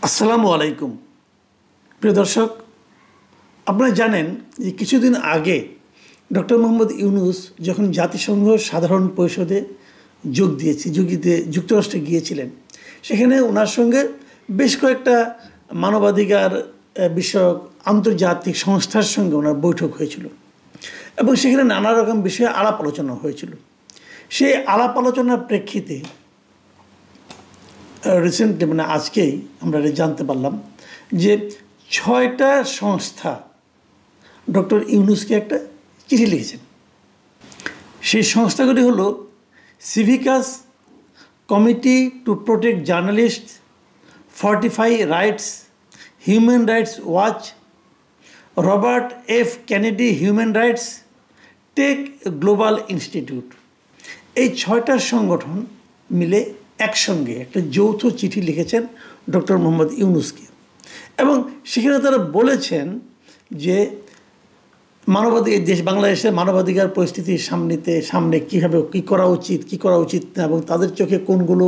আসসালামু আলাইকুম প্রিয় দর্শক, আপনারা জানেন যে কিছুদিন আগে ডক্টর মোহাম্মদ ইউনূস যখন জাতিসংঘ সাধারণ পরিষদে যুক্তরাষ্ট্রে গিয়েছিলেন, সেখানে ওনার সঙ্গে বেশ কয়েকটা মানবাধিকার বিষয়ক আন্তর্জাতিক সংস্থার সঙ্গে ওনার বৈঠক হয়েছিল এবং সেখানে নানা রকম বিষয়ে আলাপ আলোচনা হয়েছিল। সেই আলাপ আলোচনার প্রেক্ষিতে রিসেন্টলি আজকেই আমরা জানতে পারলাম যে 6টা সংস্থা ডক্টর ইউনূসকে একটা চিঠি লিখেছেন। সেই সংস্থাগুলি হলো Civicus, Committee to Protect Journalist, Fortify Rights, Human Rights Watch, Robert F Kennedy Human Rights, Tech Global Institute. এই 6টা সংগঠন মিলে একসঙ্গে একটা যৌথ চিঠি লিখেছেন ডক্টর মোহাম্মদ ইউনূসকে এবং সেখানে তারা বলেছেন যে বাংলাদেশের মানবাধিকার পরিস্থিতির সামনে কীভাবে কী করা উচিত না, এবং তাদের চোখে কোনগুলো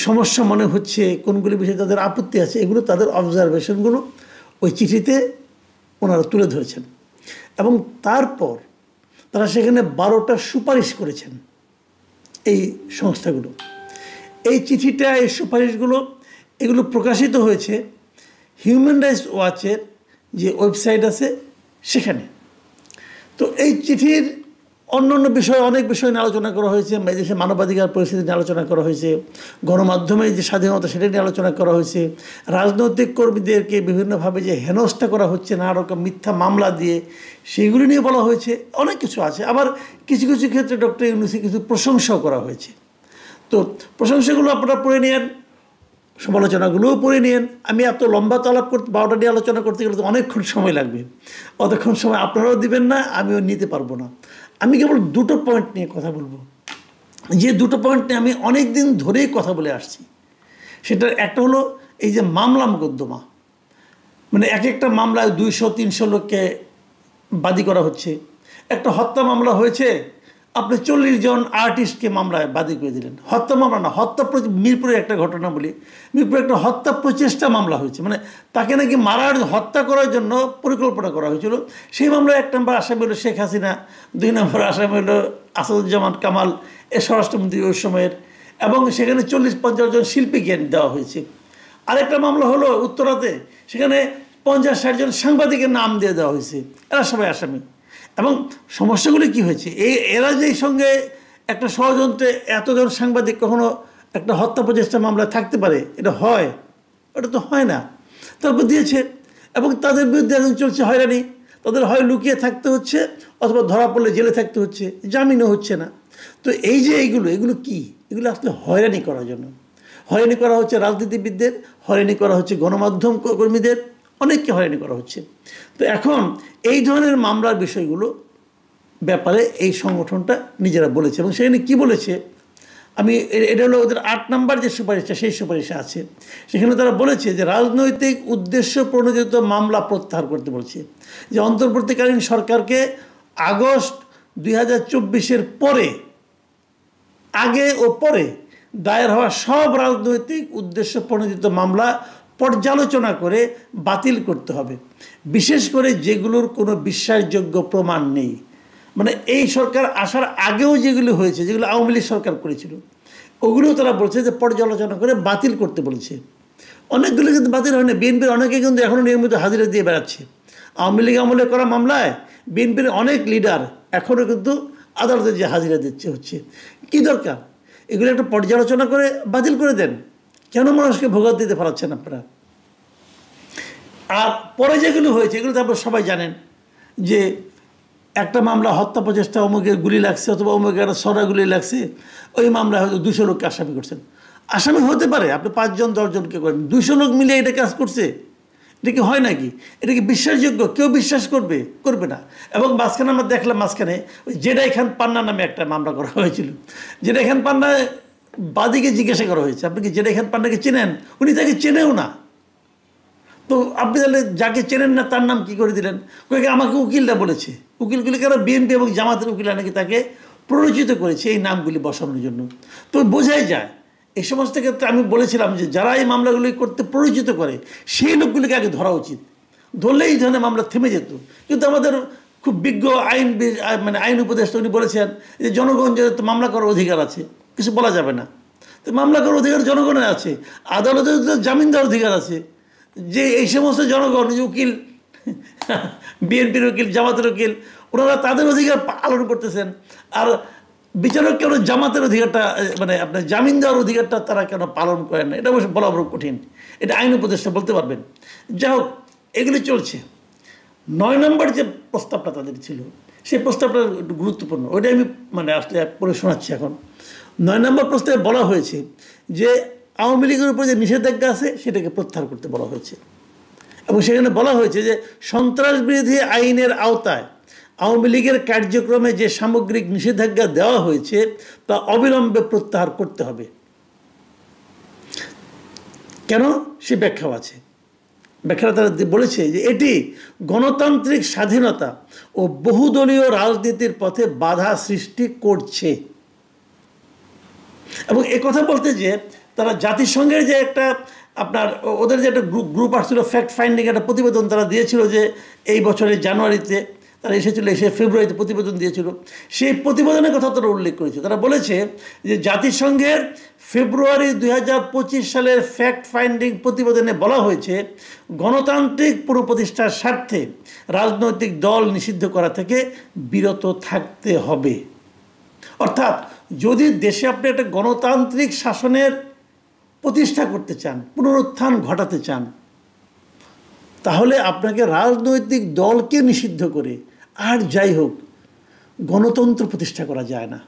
সমস্যা মনে হচ্ছে, কোনগুলি বিষয়ে তাদের আপত্তি আছে, এগুলো তাদের অবজারভেশনগুলো ওই চিঠিতে ওনারা তুলে ধরেছেন এবং তারপর তারা সেখানে 12টা সুপারিশ করেছেন। এই সংস্থাগুলো এই চিঠিটা, এই সুপারিশগুলো এগুলো প্রকাশিত হয়েছে হিউম্যান রাইটস ওয়াচের যে ওয়েবসাইট আছে সেখানে। তো এই চিঠির অন্যান্য বিষয়, অনেক বিষয় নিয়ে আলোচনা করা হয়েছে। দেশের মানবাধিকার পরিস্থিতি নিয়ে আলোচনা করা হয়েছে, গণমাধ্যমের যে স্বাধীনতা সেটা নিয়ে আলোচনা করা হয়েছে, রাজনৈতিক কর্মীদেরকে বিভিন্নভাবে যে হেনস্থা করা হচ্ছে নানা রকম মিথ্যা মামলা দিয়ে, সেইগুলি নিয়ে বলা হয়েছে। অনেক কিছু আছে। আবার কিছু কিছু ক্ষেত্রে ডক্টর ইউনূসের কিছু প্রশংসাও করা হয়েছে। তো প্রশংসাগুলো আপনারা পড়ে নিন, সমালোচনাগুলোও পড়ে নিন। আমি এত লম্বা আলাপ করতে 12টা নিয়ে আলোচনা করতে গেলে তো অনেকক্ষণ সময় লাগবে। অতক্ষণ সময় আপনারাও দিবেন না, আমিও নিতে পারবো না। আমি কেবল 2টো পয়েন্ট নিয়ে কথা বলবো, যে 2টো পয়েন্ট নিয়ে আমি অনেক দিন ধরেই কথা বলে আসছি। সেটার একটা হলো এই যে মামলা মোকদ্দমা, এক একটা মামলায় 200-300 লোককে বাদী করা হচ্ছে। একটা হত্যা মামলা হয়েছে, আপনি 40 জন আর্টিস্টকে মামলায় বাদী করে দিলেন। হত্যা মামলা না, মিরপুরে একটা ঘটনা বলি, মিরপুরে একটা হত্যা প্রচেষ্টা মামলা হয়েছে, তাকে নাকি হত্যা করার জন্য পরিকল্পনা করা হয়েছিল। সেই মামলায় 1 নম্বর আসামি হলো শেখ হাসিনা, 2 নম্বর আসামি হলো আসাদুজ্জামান কামাল, স্বরাষ্ট্রমন্ত্রী ওই সময়ের, এবং সেখানে 40-50 জন শিল্পীকে দেওয়া হয়েছে। আরেকটা মামলা হলো উত্তরাতে, সেখানে 50-60 জন সাংবাদিকের নাম দিয়ে দেওয়া হয়েছে, এরা সবাই আসামি। এবং সমস্যাগুলি কি হয়েছে, এরা যেই সঙ্গে একটা ষড়যন্ত্রে এতজন সাংবাদিক কখনো একটা হত্যা প্রচেষ্টা মামলায় থাকতে পারে? এটা হয়? ওটা তো হয় না। তারপর দিয়েছে এবং তাদের বিরুদ্ধে এখন চলছে হয়রানি। তাদের হয় লুকিয়ে থাকতে হচ্ছে, অথবা ধরা পড়লে জেলে থাকতে হচ্ছে, জামিনও হচ্ছে না। তো এই যে এগুলো কি? এগুলো আসলে হয়রানি করার জন্য। হয়রানি করা হচ্ছে রাজনীতিবিদদের, হয়রানি করা হচ্ছে গণমাধ্যম কর্মীদের, অনেককে হয়রানি করা হচ্ছে। তো এখন এই ধরনের মামলার বিষয়গুলো ব্যাপারে এই সংগঠনটা নিজেরা বলেছে এবং সেখানে কি বলেছে, এটা হলো ওদের 8 নম্বর যে সুপারিশটা, সেই সুপারিশে আছে। সেখানে তারা বলেছে যে রাজনৈতিক উদ্দেশ্য প্রণোদিত মামলা প্রত্যাহার করতে বলছে, যে অন্তর্বর্তীকালীন সরকারকে আগস্ট 2024-এর পরে, আগে ও পরে দায়ের হওয়া সব রাজনৈতিক উদ্দেশ্য প্রণোদিত মামলা পর্যালোচনা করে বাতিল করতে হবে, বিশেষ করে যেগুলোর কোনো বিশ্বাসযোগ্য প্রমাণ নেই। এই সরকার আসার আগেও যেগুলো হয়েছে, যেগুলো আওয়ামী লীগ সরকার করেছিল, ওগুলোও তারা বলছে যে পর্যালোচনা করে বাতিল করতে বলেছে। অনেকগুলো কিন্তু বাতিল হয় না। বিএনপির অনেকে কিন্তু এখনও নিয়মিত হাজিরা দিয়ে বেড়াচ্ছে। আওয়ামী লীগ আমলে করা মামলায় বিএনপির অনেক লিডার এখনও কিন্তু আদালতে যে হাজিরা হচ্ছে। কি দরকার? এগুলো একটা পর্যালোচনা করে বাতিল করে দেন। কেন মানুষকে ভোগান্তি দিতে পারছেন আপনারা? আর পরে যেগুলো হয়েছে এগুলো তো আপনারা সবাই জানেন, যে একটা মামলা হত্যা প্রচেষ্টা, অমুকের গুলি লাগছে, অথবা অমুকের ছড়া গুলি লাগছে, ওই মামলায় হয়তো 200 লোককে আসামি করছেন। আসামি হতে পারে, আপনি 5 জন 10 জনকে করেন, 200 লোক মিলে এটা কাজ করছে, এটা কি হয় নাকি? এটা কি বিশ্বাসযোগ্য? কেউ বিশ্বাস করবে না। এবং মাঝখানে আমরা দেখলাম, ওই জেডাই খান পান্না নামে একটা মামলা করা হয়েছিল। জেডাই খান পান্না বাদীকে জিজ্ঞাসা করা হয়েছে, আপনি কি জেডাই খান পান্নাকে চেনেন? উনি তাকে চেনেও না। তো আপনি তাহলে যাকে চেনেন না তার নাম কি করে দিলেন? আমাকে উকিলরা বলেছে। উকিলগুলি কারো বিএনপি এবং জামাতের উকিলরা নাকি তাকে প্ররোচিত করেছে এই নামগুলি বসানোর জন্য। তো বোঝাই যায় এই সমস্ত ক্ষেত্রে আমি বলেছিলাম যে যারা এই মামলাগুলি করতে পরিচিত করে সেই লোকগুলিকে আগে ধরা উচিত, ধরলেই এই ধরনের মামলা থেমে যেত। কিন্তু আমাদের খুব বিজ্ঞ আইন উপদেষ্টা উনি বলেছেন যে জনগণ যেহেতু মামলা করার অধিকার আছে, কিছু বলা যাবে না। তো মামলা করার অধিকার জনগণের আছে, আদালতের জামিন দেওয়ার অধিকার আছে। যে এই সমস্ত জনগণ, উকিল, বিএনপির উকিল, জামাতের উকিল, ওনারা তাদের অধিকার পালন করতেছেন, আর বিচারক কেন জামাতের অধিকারটা, আপনার জামিন দেওয়ার অধিকারটা তারা কেন পালন করেন না? এটা অবশ্য বলা বড় কঠিন, এটা আইন উপদেষ্টা বলতে পারবেন। যাই হোক, এগুলি চলছে। 9 নম্বর যে প্রস্তাবটা তাদের ছিল, সেই প্রস্তাবটা একটু গুরুত্বপূর্ণ, ওইটা আমি আসলে পড়ে শোনাচ্ছি এখন। 9 নম্বর প্রস্তাবে বলা হয়েছে যে আওয়ামী লীগের উপর যে নিষেধাজ্ঞা আছে সেটাকে প্রত্যাহার করতে বলা হয়েছে, এবং সেখানে বলা হয়েছে যে সন্ত্রাস বিরোধী আইনের আওতায় আওয়ামী লীগের কার্যক্রমে যে সামগ্রিক নিষেধাজ্ঞা দেওয়া হয়েছে তা অবিলম্বে প্রত্যাহার করতে হবে। কেন? সে ব্যাখ্যাও আছে। ব্যাখ্যাটা তারা বলেছে যে এটি গণতান্ত্রিক স্বাধীনতা ও বহুদলীয় রাজনীতির পথে বাধা সৃষ্টি করছে। এবং কথা বলতে যে তারা জাতিসংঘের যে একটা ওদের যে একটা গ্রুপ আসছিল, ফ্যাক্ট ফাইন্ডিং একটা প্রতিবেদন তারা দিয়েছিল, যে এই বছরের জানুয়ারিতে তারা এসে ফেব্রুয়ারিতে প্রতিবেদন দিয়েছিল। সেই প্রতিবেদনের কথা তারা উল্লেখ করেছে। তারা বলেছে যে জাতিসংঘের ফেব্রুয়ারি 2025 সালের ফ্যাক্ট ফাইন্ডিং প্রতিবেদনে বলা হয়েছে গণতান্ত্রিক পুনঃপ্রতিষ্ঠার স্বার্থে রাজনৈতিক দল নিষিদ্ধ করা থেকে বিরত থাকতে হবে। অর্থাৎ যদি দেশে আপনি একটা গণতান্ত্রিক শাসনের প্রতিষ্ঠা করতে চান, পুনরুত্থান ঘটাতে চান, তাহলে আপনাকে রাজনৈতিক দলকে নিষিদ্ধ করে আর যাই হোক গণতন্ত্র প্রতিষ্ঠা করা যায় না।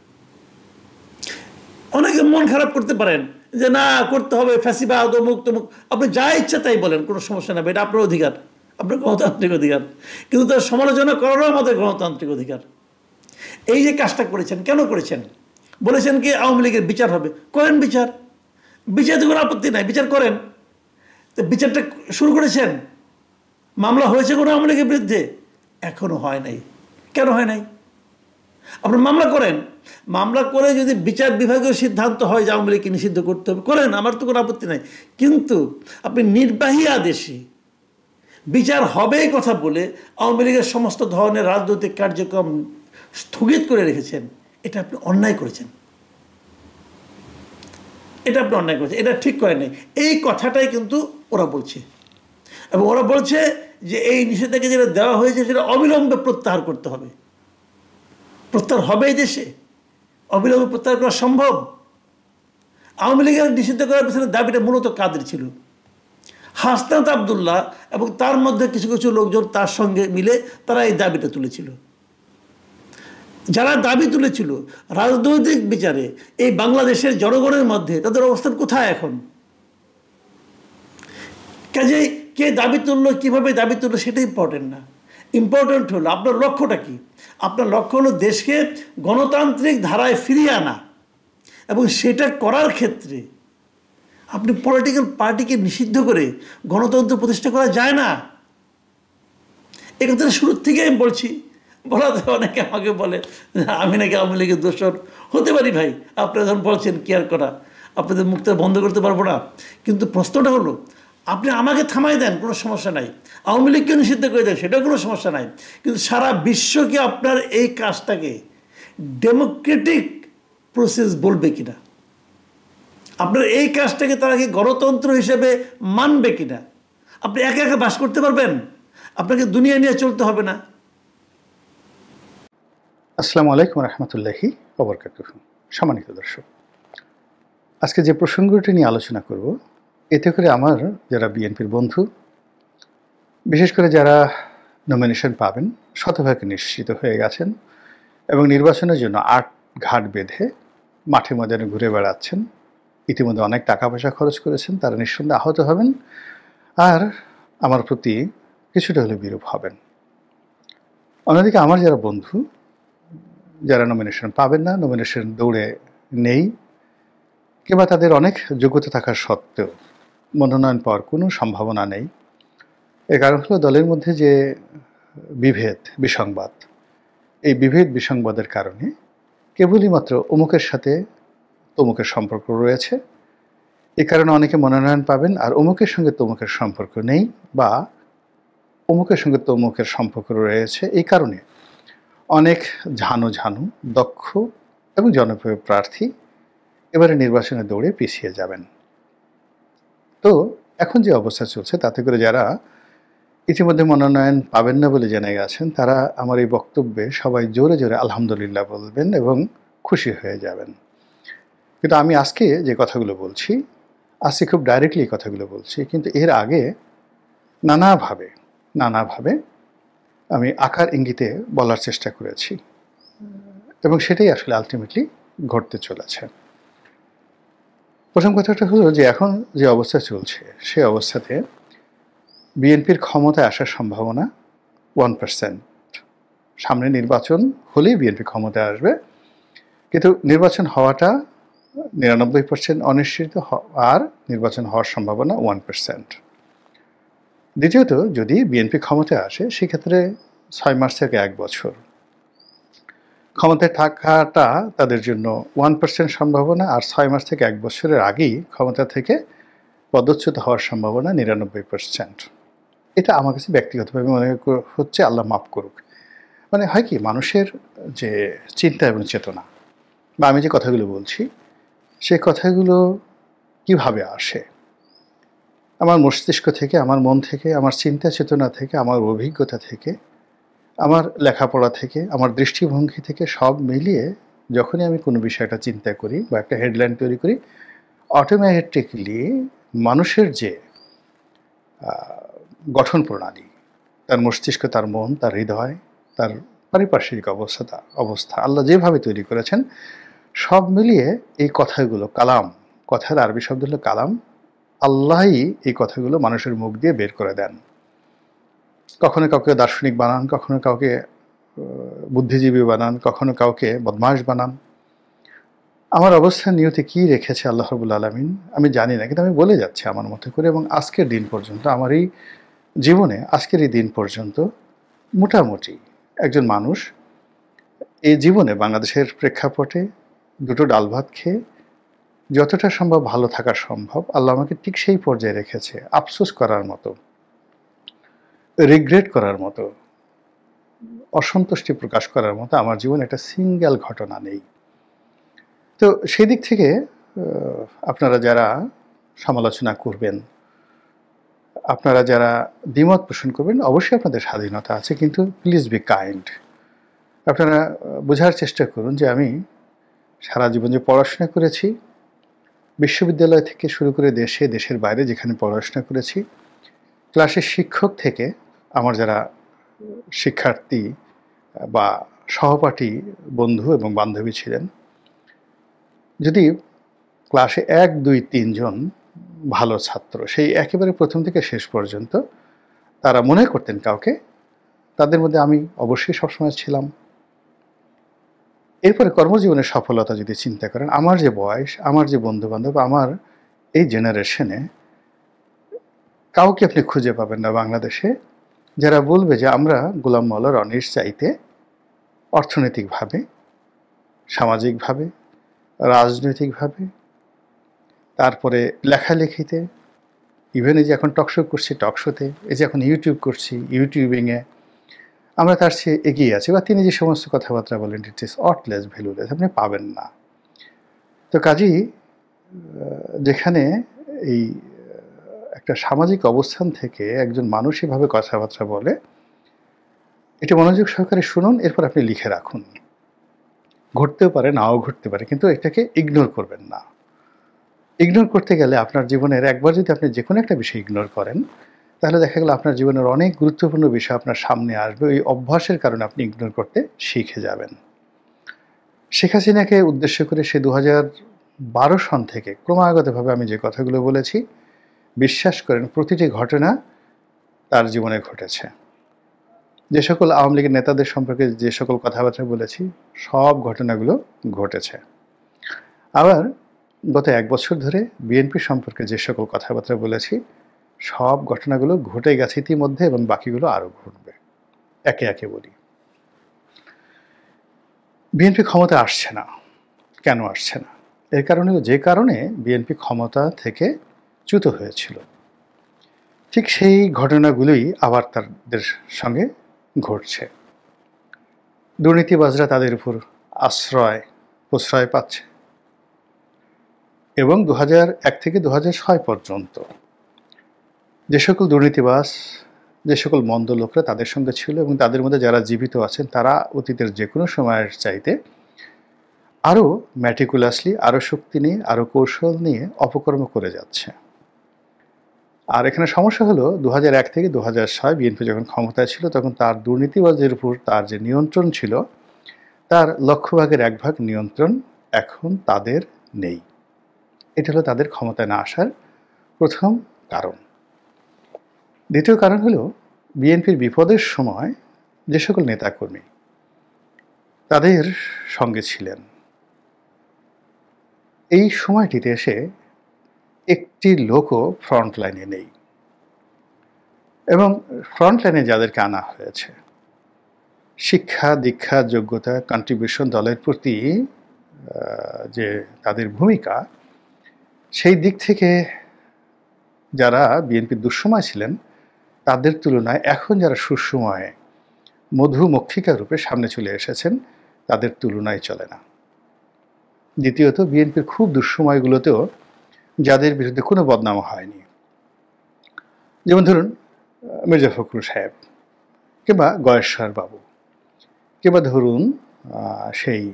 অনেকে মন খারাপ করতে পারেন যে না, করতে হবে, ফ্যাসিবাদ, অমুক তমুক, আপনি যা ইচ্ছা তাই বলেন, কোনো সমস্যা নেই, এটা আপনার অধিকার, আপনার গণতান্ত্রিক অধিকার। কিন্তু তার সমালোচনা করারও আমাদের গণতান্ত্রিক অধিকার। এই যে কাজটা করেছেন, কেন করেছেন? বলেছেন কি আওয়ামী লীগের বিচার হবে, করেন বিচার, বিচারে কোনো আপত্তি নাই, বিচার করেন। তো বিচারটা শুরু করেছেন, মামলা হয়েছে কোনো আওয়ামী লীগের বিরুদ্ধে? এখনো হয় নাই। কেন হয় নাই? আপনি মামলা করেন, মামলা করে যদি বিচার বিভাগীয় সিদ্ধান্ত হয় যে আওয়ামী লীগকে নিষিদ্ধ করতে হবে, করেন, আমার তো কোনো আপত্তি নাই। কিন্তু আপনি নির্বাহী আদেশে বিচার হবে কথা বলে আওয়ামী লীগের সমস্ত ধরনের রাজনৈতিক কার্যক্রম স্থগিত করে রেখেছেন, এটা আপনি অন্যায় করেছেন, এটা আপনি অন্যায় করেছেন, এটা ঠিক করে নাই। এই কথাটাই কিন্তু ওরা বলছে, এবং ওরা বলছে যে এই নিষেধাজ্ঞা যেটা দেওয়া হয়েছে সেটা অবিলম্বে প্রত্যাহার করতে হবে। প্রত্যাহার হবে এই দেশে? অবিলম্বে প্রত্যাহার করা সম্ভব? আওয়ামী লীগের নিষিদ্ধ করার পিছনে দাবিটা মূলত কাদের ছিল? হাসনাত আবদুল্লাহ এবং তার মধ্যে কিছু কিছু লোকজন তার সঙ্গে মিলে তারা এই দাবিটা তুলেছিল। যারা দাবি তুলেছিল রাজনৈতিক বিচারে এই বাংলাদেশের জনগণের মধ্যে তাদের অবস্থান কোথায় এখন? কাজেই কে দাবি তুললো, কীভাবে দাবি তুললো, সেটা ইম্পর্টেন্ট না। ইম্পর্টেন্ট হলো আপনার লক্ষ্যটা কি। আপনার লক্ষ্য হলো দেশকে গণতান্ত্রিক ধারায় ফিরিয়ে আনা, এবং সেটা করার ক্ষেত্রে আপনি পলিটিক্যাল পার্টিকে নিষিদ্ধ করে গণতন্ত্র প্রতিষ্ঠা করা যায় না। এ কথাটা শুরুর থেকে আমি বলছি। বলাতে অনেকে আমাকে বলে আমি নাকি আওয়ামী লীগের দোষর হতে পারি। ভাই, আপনারা যখন বলছেন কেয়ার করা, আপনাদের মুখটা বন্ধ করতে পারবো না, কিন্তু প্রশ্নটা হলো আপনি আমাকে থামাই দেন, কোনো সমস্যা নাই, আওয়ামী লীগকে নিষিদ্ধ করে দেন, সেটাও কোনো সমস্যা নাই, কিন্তু সারা বিশ্বকে আপনার এই কাজটাকে ডেমোক্রেটিক প্রসেস বলবে কিনা, আপনার এই কাজটাকে তারা কি গণতন্ত্র হিসেবে মানবে কিনা? আপনি একা একা বাস করতে পারবেন? আপনাকে দুনিয়া নিয়ে চলতে হবে না। আসসালামু আলাইকুম রহমতুল্লাহি ওয়া বারাকাতুহু। সম্মানিত দর্শক, আজকে যে প্রসঙ্গটি নিয়ে আলোচনা করব, এতে করে আমার যারা বিএনপির বন্ধু, বিশেষ করে যারা নমিনেশন পাবেন শতভাগে নিশ্চিত হয়ে গেছেন এবং নির্বাচনের জন্য আট ঘাট বেঁধে মাঠে ময়দানে ঘুরে বেড়াচ্ছেন, ইতিমধ্যে অনেক টাকা পয়সা খরচ করেছেন, তারা নিঃসন্দেহে আহত হবেন আর আমার প্রতি কিছুটা হলে বিরূপ হবেন। অন্যদিকে আমার যারা বন্ধু, যারা নমিনেশন পাবেন না, নমিনেশন দৌড়ে নেই, কিংবা তাদের অনেক যোগ্যতা থাকার সত্ত্বেও মনোনয়ন পাওয়ার কোনো সম্ভাবনা নেই, এর কারণ হলো দলের মধ্যে যে বিভেদ বিসংবাদ, এই বিভেদ বিসংবাদের কারণে কেবলই মাত্র অমুকের সাথে তমুকের সম্পর্ক রয়েছে, এই কারণে অনেকে মনোনয়ন পাবেন আর অমুকের সঙ্গে তমুকের সম্পর্ক নেই, বা অমুকের সঙ্গে তমুকের সম্পর্ক রয়েছে। এই কারণে অনেক ঝানু দক্ষ এবং জনপ্রিয় প্রার্থী এবারে নির্বাচনে দৌড়ে পিছিয়ে যাবেন। তো এখন যে অবস্থা চলছে তাতে করে যারা ইতিমধ্যে মনোনয়ন পাবেন না বলে জেনে গেছেন, তারা আমার এই বক্তব্যে সবাই জোরে জোরে আলহামদুলিল্লাহ বলবেন এবং খুশি হয়ে যাবেন। কিন্তু আমি আজকে যে কথাগুলো বলছি, আজকে খুব ডাইরেক্টলি এই কথাগুলো বলছি, কিন্তু এর আগে নানাভাবে আমি আকার ইঙ্গিতে বলার চেষ্টা করেছি এবং সেটাই আসলে আলটিমেটলি ঘটতে চলেছে। প্রথম কথাটা হলো যে এখন যে অবস্থা চলছে সেই অবস্থাতে বিএনপির ক্ষমতায় আসার সম্ভাবনা 1%। সামনে নির্বাচন হলেই বিএনপি ক্ষমতায় আসবে, কিন্তু নির্বাচন হওয়াটা 99% অনিশ্চিত, আর নির্বাচন হওয়ার সম্ভাবনা 1%। দ্বিতীয়ত, যদি বিএনপি ক্ষমতায় আসে সেক্ষেত্রে 6 মাস থেকে 1 বছর ক্ষমতায় থাকাটা তাদের জন্য 1% সম্ভাবনা, আর 6 মাস থেকে 1 বছরের আগেই ক্ষমতা থেকে পদচ্যুত হওয়ার সম্ভাবনা 99%। এটা আমার কাছে ব্যক্তিগতভাবে মনে হচ্ছে, আল্লাহ মাফ করুক, মানে হয় কি, মানুষের যে চিন্তা এবং চেতনা, বা আমি যে কথাগুলো বলছি সে কথাগুলো কিভাবে আসে আমার মস্তিষ্ক থেকে, আমার মন থেকে, আমার চিন্তা চেতনা থেকে, আমার অভিজ্ঞতা থেকে, আমার লেখাপড়া থেকে, আমার দৃষ্টিভঙ্গি থেকে, সব মিলিয়ে যখনই আমি কোনো বিষয়টা চিন্তা করি বা একটা হেডলাইন তৈরি করি, অটোমেটিকলি মানুষের যে গঠন প্রণালী, তার মস্তিষ্ক, তার মন, তার হৃদয়, তার পারিপার্শ্বিক অবস্থা আল্লাহ যেভাবে তৈরি করেছেন, সব মিলিয়ে এই কথাগুলো, কালাম, কথার আরবি শব্দ হলো কালাম, আল্লাহই এই কথাগুলো মানুষের মুখ দিয়ে বের করে দেন। কখনো কাউকে দার্শনিক বানান, কখনো কাউকে বুদ্ধিজীবী বানান, কখনো কাউকে বদমাশ বানান। আমার অবস্থান নিয়তে কী রেখেছে আল্লাহ রাব্বুল আলামিন আমি জানি না, কিন্তু আমি বলে যাচ্ছি আমার মতো করে। এবং আজকের দিন পর্যন্ত, আমার এই জীবনে আজকের এই দিন পর্যন্ত মোটামুটি একজন মানুষ এই জীবনে বাংলাদেশের প্রেক্ষাপটে দুটো ডাল ভাত খেয়ে যতটা সম্ভব ভালো থাকা সম্ভব, আল্লাহ আমাকে ঠিক সেই পর্যায়ে রেখেছে। আফসোস করার মতো, রিগ্রেট করার মতো, অসন্তুষ্টি প্রকাশ করার মতো আমার জীবনে একটা সিঙ্গেল ঘটনা নেই। তো সেই দিক থেকে আপনারা যারা সমালোচনা করবেন, আপনারা যারা দ্বিমত পোষণ করবেন, অবশ্যই আপনাদের স্বাধীনতা আছে, কিন্তু প্লিজ বি কাইন্ড। আপনারা বোঝার চেষ্টা করুন যে আমি সারা জীবন যে পড়াশোনা করেছি, বিশ্ববিদ্যালয় থেকে শুরু করে দেশের বাইরে যেখানে পড়াশোনা করেছি, ক্লাসের শিক্ষক থেকে আমার যারা শিক্ষার্থী বা সহপাঠী, বন্ধু এবং বান্ধবী ছিলেন, যদি ক্লাসে 1, 2, 3 জন ভালো ছাত্র, সেই একেবারে প্রথম থেকে শেষ পর্যন্ত তারা মনে করতেন কাউকে, তাদের মধ্যে আমি অবশ্যই সবসময় ছিলাম। এরপরে কর্মজীবনের সফলতা যদি চিন্তা করেন, আমার যে বয়স, আমার যে বন্ধুবান্ধব, আমার এই জেনারেশনে কাউকে আপনি খুঁজে পাবেন না বাংলাদেশে যারা বলবে যে আমরা গোলাম মাওলা রনির চাইতে অর্থনৈতিকভাবে, সামাজিকভাবে, রাজনৈতিকভাবে, তারপরে লেখালেখিতে, ইভেন এই যে এখন টকশো করছি, টকশোতে, এই যে এখন ইউটিউব করছি, ইউটিউবিংয়ে আমরা তার চেয়ে এগিয়ে আছি, বা তিনি যে সমস্ত কথাবার্তা বলেন, ইট ইজ অটলেস, ভ্যালুলেস, আপনি পাবেন না। তো কাজেই যেখানে এই একটা সামাজিক অবস্থান থেকে একজন মানুষ এভাবে কথাবার্তা বলে, এটা মনোযোগ সহকারে শুনুন, এরপর আপনি লিখে রাখুন। ঘটতেও পারে, নাও ঘটতে পারে, কিন্তু এটাকে ইগনোর করবেন না। ইগনোর করতে গেলে আপনার জীবনের একবার যদি আপনি যে কোনো একটা বিষয় ইগনোর করেন, তাহলে দেখা গেল আপনার জীবনের অনেক গুরুত্বপূর্ণ বিষয় আপনার সামনে আসবে। ওই অভ্যাসের কারণে আপনি ইগনোর করতে শিখে যাবেন। শেখ হাসিনাকে উদ্দেশ্য করে সে 2012 সন থেকে ক্রমাগতভাবে আমি যে কথাগুলো বলেছি, বিশ্বাস করেন প্রতিটি ঘটনা তার জীবনে ঘটেছে। যে সকল আওয়ামী লীগের নেতাদের সম্পর্কে যে সকল কথাবার্তা বলেছি, সব ঘটনাগুলো ঘটেছে। আবার গত 1 বছর ধরে বিএনপি সম্পর্কে যে সকল কথাবার্তা বলেছি, সব ঘটনাগুলো ঘটে গেছে ইতিমধ্যে, এবং বাকিগুলো আরও ঘটবে। একে একে বলি। বিএনপি ক্ষমতা আসছে না, কেন আসছে না? এর কারণে যে কারণে বিএনপি ক্ষমতা থেকে চ্যুত হয়েছিল, ঠিক সেই ঘটনাগুলোই আবার তাদের সঙ্গে ঘটছে। দুর্নীতিবাজরা তাদের উপর প্রশ্রয় পাচ্ছে এবং 2001 থেকে 2006 পর্যন্ত যে সকল দুর্নীতিবাজ, যে সকল মন্দ লোকরা তাদের সঙ্গে ছিল এবং তাদের মধ্যে যারা জীবিত আছেন তারা অতীতের যে কোনো সময়ের চাইতে আরও ম্যাটিকুলাসলি, আরও শক্তি নিয়ে, আরও কৌশল নিয়ে অপকর্ম করে যাচ্ছে। আর এখানে সমস্যা হলো 2001 থেকে 2006 বিএনপি যখন ক্ষমতায় ছিল তখন তার দুর্নীতিবাজের উপর তার যে নিয়ন্ত্রণ ছিল তার লক্ষভাগের 1 ভাগ নিয়ন্ত্রণ এখন তাদের নেই। এটা হলো তাদের ক্ষমতায় না আসার প্রথম কারণ। দ্বিতীয় কারণ হলো বিএনপির বিপদের সময় যে সকল নেতাকর্মী তাদের সঙ্গে ছিলেন, এই সময়টিতে এসে একটি লোকও ফ্রন্ট লাইনে নেই এবং ফ্রন্ট লাইনে যাদেরকে আনা হয়েছে শিক্ষা, দীক্ষা, যোগ্যতা, কন্ট্রিবিউশন, দলের প্রতি যে তাদের ভূমিকা, সেই দিক থেকে যারা বিএনপির দুঃসময় ছিলেন তাদের তুলনায় এখন যারা সুসময়ে মধুমক্ষিকা রূপে সামনে চলে এসেছেন তাদের তুলনায় চলে না। দ্বিতীয়ত, বিএনপির খুব দুঃসময়গুলোতেও যাদের বিরুদ্ধে কোনো বদনাম হয়নি, যেমন ধরুন মির্জা ফখরুল সাহেব কিংবা গয়েশ্বর বাবু কিংবা ধরুন সেই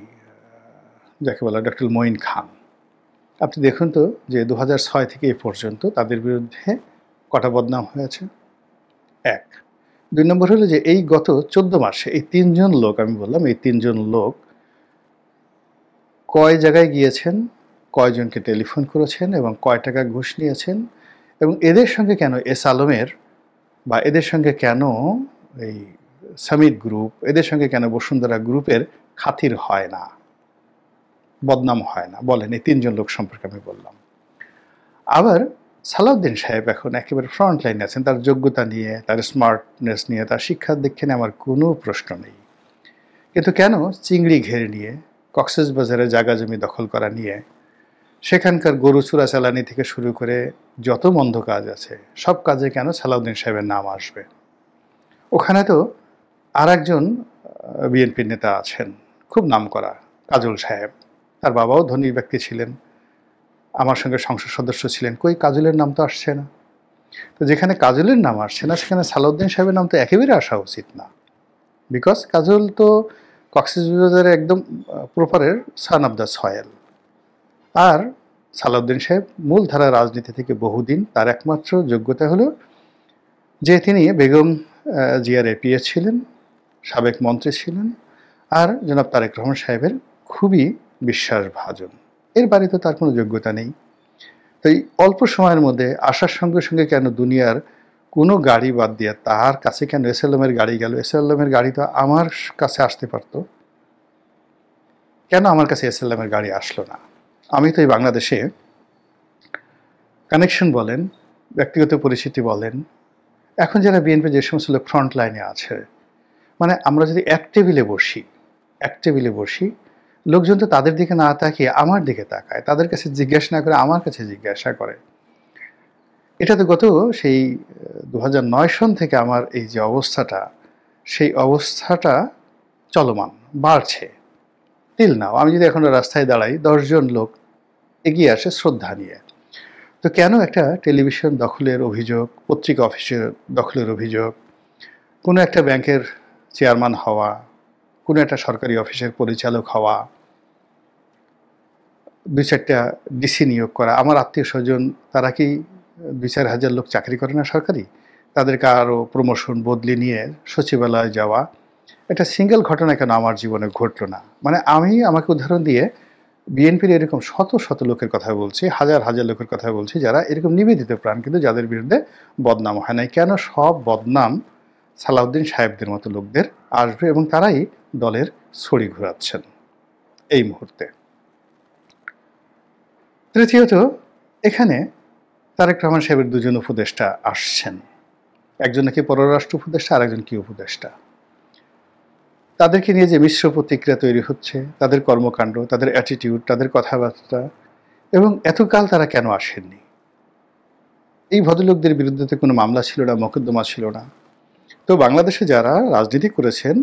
যাকে বলা ডক্টর মঈন খান, আপনি দেখুন তো যে 2006 থেকে এই পর্যন্ত তাদের বিরুদ্ধে কটা বদনাম হয়েছে। 1। 2 নম্বর হলো যে এই গত 14 মাসে এই 3 জন লোক, আমি বললাম এই 3 জন লোক কয় জায়গায় গিয়েছেন, কয়জনকে টেলিফোন করেছেন এবং কয় টাকা ঘুষ নিয়েছেন, এবং এদের সঙ্গে কেন এস আলমের বা এদের সঙ্গে কেন এই সামিট গ্রুপ, এদের সঙ্গে কেন বসুন্ধরা গ্রুপের খাতির হয় না, বদনাম হয় না, বলেন। এই 3 জন লোক সম্পর্কে আমি বললাম। আবার সালাউদ্দিন সাহেব এখন একেবারে ফ্রন্ট লাইনে আছেন, তার যোগ্যতা নিয়ে, তার স্মার্টনেস নিয়ে, তার শিক্ষার দিক নিয়ে আমার কোনো প্রশ্ন নেই, কিন্তু কেন চিংড়ি ঘেরে নিয়ে, কক্সবাজারে জায়গা জমি দখল করা নিয়ে, সেখানকার গরু চোরা চালানি থেকে শুরু করে যত মন্দ কাজ আছে সব কাজে কেন সালাউদ্দিন সাহেবের নাম আসবে? ওখানে তো আর একজন বিএনপির নেতা আছেন খুব নামকরা, কাজল সাহেব, তার বাবাও ধনী ব্যক্তি ছিলেন, আমার সঙ্গে সংসদ সদস্য ছিলেন, কই কাজলের নাম তো আসছে না। তো যেখানে কাজলের নাম আসছে না সেখানে সালাউদ্দিন সাহেবের নাম তো একেবারে আসা উচিত না, বিকজ কাজল তো কক্সবাজারের একদম প্রপারের সান অফ দ্য সয়েল। আর সালাউদ্দিন সাহেব মূলধারা রাজনীতি থেকে বহুদিন, তার একমাত্র যোগ্যতা হলো যে তিনি বেগম জিয়ার এপিএ ছিলেন, সাবেক মন্ত্রী ছিলেন, আর জনাব তারেক রহমান সাহেবের খুবই বিশ্বাসভাজন। এর বাড়িতে তার কোনো যোগ্যতা নেই। তো এই অল্প সময়ের মধ্যে আসার সঙ্গে সঙ্গে কেন দুনিয়ার কোনো গাড়ি বাদ দিয়ে তার কাছে কেন এসএলএমের গাড়ি গেল? এসএলএমের গাড়ি তো আমার কাছে আসতে পারতো, কেন আমার কাছে এসএলএমের গাড়ি আসলো না? আমি তো এই বাংলাদেশে কানেকশন বলেন, ব্যক্তিগত পরিচিতি বলেন, এখন যারা বিএনপি যে সমস্ত লোক ফ্রন্ট লাইনে আছে, মানে আমরা যদি এক টেবিলে বসি, লোকজন তো তাদের দিকে না তাকিয়ে আমার দিকে তাকায়, তাদের কাছে জিজ্ঞাসা না করে আমার কাছে জিজ্ঞাসা করে। এটা তো গত সেই 2009 সন থেকে আমার এই যে অবস্থাটা, সেই অবস্থাটা চলমান, বাড়ছে। টিল নাও আমি যদি এখন রাস্তায় দাঁড়াই, 10 জন লোক এগিয়ে আসে শ্রদ্ধা নিয়ে, তো কেন একটা টেলিভিশন দখলের অভিযোগ, পত্রিকা অফিসের দখলের অভিযোগ, কোনো একটা ব্যাংকের চেয়ারম্যান হওয়া, কোনো একটা সরকারি অফিসের পরিচালক হওয়া, 2-4টা ডিসি নিয়োগ করা, আমার আত্মীয় স্বজন তারা কি 2-4 হাজার লোক চাকরি করে না সরকারি, তাদেরকে আরও প্রমোশন বদলি নিয়ে সচিবালয়ে যাওয়া, একটা সিঙ্গেল ঘটনা কেন আমার জীবনে ঘটলো না? মানে আমাকে উদাহরণ দিয়ে বিএনপির এরকম শত শত লোকের কথা বলছি, হাজার হাজার লোকের কথা বলছি যারা এরকম নিবেদিত প্রাণ, কিন্তু যাদের বিরুদ্ধে বদনাম হয় নাই। কেন সব বদনাম সালাউদ্দিন সাহেবদের মতো লোকদের আসবে এবং তারাই দলের ছড়ি ঘোরাচ্ছেন এই মুহূর্তে? তৃতীয়ত, এখানে তারেক রহমান সাহেবের 2 জন উপদেষ্টা আসছেন, একজন নাকি পররাষ্ট্র উপদেষ্টা, আর একজন কি উপদেষ্টা। তাদেরকে নিয়ে যে মিশ্র প্রতিক্রিয়া তৈরি হচ্ছে, তাদের কর্মকাণ্ড, তাদের অ্যাটিটিউড, তাদের কথাবার্তা, এবং এতকাল তারা কেন আসেননি? এই ভদ্রলোকদের বিরুদ্ধে তো কোনো মামলা ছিল না, মোকদ্দমা ছিল না। তো বাংলাদেশে যারা রাজনীতি করেছেন,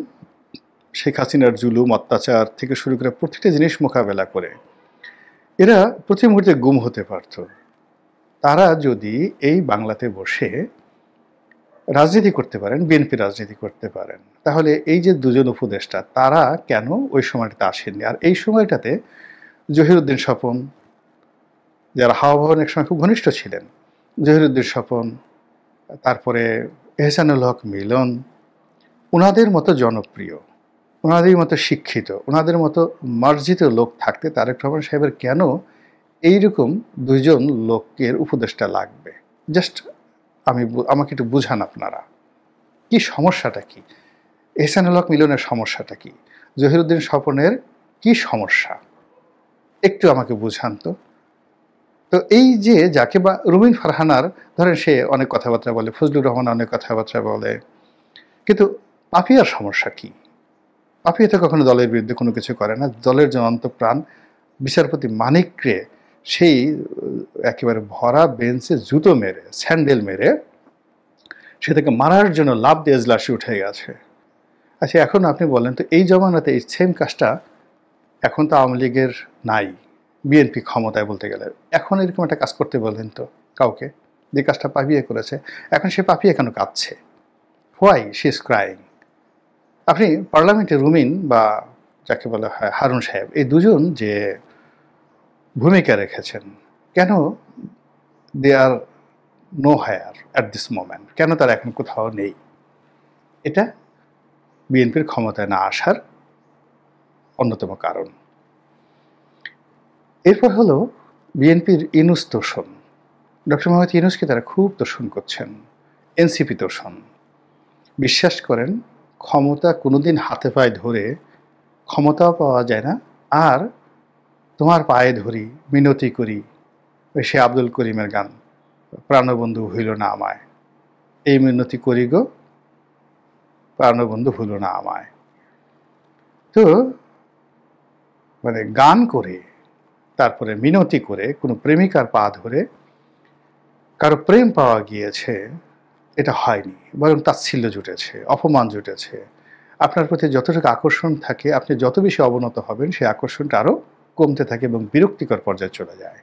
শেখ হাসিনার জুলুম অত্যাচার থেকে শুরু করে প্রতিটা জিনিস মোকাবেলা করে এরা প্রতি মুহূর্তে গুম হতে পারত। তারা যদি এই বাংলাতে বসে রাজনীতি করতে পারেন, বিএনপি রাজনীতি করতে পারেন, তাহলে এই যে দুজন উপদেষ্টা তারা কেন ওই সময়টাতে আসেননি? আর এই সময়টাতে জহিরুদ্দিন স্বপন, যারা হাওয়া ভবন এক সময় খুব ঘনিষ্ঠ ছিলেন, জহিরুদ্দিন স্বপন, তারপরে এহসানুল হক মিলন, ওনাদের মতো জনপ্রিয়, ওনাদের মতো শিক্ষিত, ওনাদের মতো মার্জিত লোক থাকতে তারেক রহমান সাহেবের কেন এইরকম দুইজন লোকের উপদেষ্টা লাগবে? জাস্ট আমাকে একটু বুঝান আপনারা, কি সমস্যাটা কি? এহসানুল হক মিলনের সমস্যাটা কি? জহিরুদ্দিন স্বপনের কি সমস্যা? একটু আমাকে বুঝান তো। তো এই যে যাকে বা রুমিন ফারহানার, ধরেন সে অনেক কথাবার্তা বলে, ফজলুর রহমান অনেক কথাবার্তা বলে, কিন্তু পাপিয়ার সমস্যা কি? পাপিয়া তো কখনো দলের বিরুদ্ধে কোনো কিছু করে না। দলের যে অন্তঃপ্রাণ বিচারপতি মানিককে সেই একেবারে ভরা বেঞ্চে জুতো মেরে, স্যান্ডেল মেরে সে তাকে মারার জন্য লাফ দিয়ে এজলাসে উঠে গেছে। আচ্ছা, এখন আপনি বলেন তো, এই জমানাতে এই সেম কাজটা, এখন তো আওয়ামী লীগের নাই, বিএনপি ক্ষমতায় বলতে গেলে, এখন এরকম একটা কাজ করতে বলেন তো কাউকে, যে কাজটা পাপিয়ে করেছে। এখন সে পাপিয়ে কেন কাঁদছে? Why she is crying? আপনি পার্লামেন্টে রুমিন বা যাকে বলা হয় হারুন সাহেব, এই দুজন যে ভূমিকা রেখেছেন, কেন they are no higher at this moment? কেন তারা এখন কোথাও নেই? এটা বিএনপির ক্ষমতায় না আসার অন্যতম কারণ। এরপর হলো বিএনপির ইউনূস তোষণ। ডক্টর মোহাম্মদ ইউনূসকে তারা খুব তোষণ করছেন, এনসিপি তোষণ। বিশ্বাস করেন, ক্ষমতা কোনোদিন হাতে পায়ে ধরে ক্ষমতাও পাওয়া যায় না। আর তোমার পায়ে ধরি, মিনতি করি, ওই সে আব্দুল করিমের গান, প্রাণবন্ধু হইল না আমায়, এই মিনতি করি গো প্রাণবন্ধু হইল না আমায়। তো মানে গান করে, তারপরে মিনতি করে, কোনো প্রেমিকার পা ধরে কারো প্রেম পাওয়া গিয়েছে, এটা হয়নি। বরং তাচ্ছিল্য জুটেছে, অপমান জুটেছে। আপনার প্রতি যতটুকু আকর্ষণ থাকে, আপনি যত বেশি অবনত হবেন, সেই আকর্ষণটা আরও কমতে থাকে এবং বিরক্তিকর পর্যায়ে চলে যায়।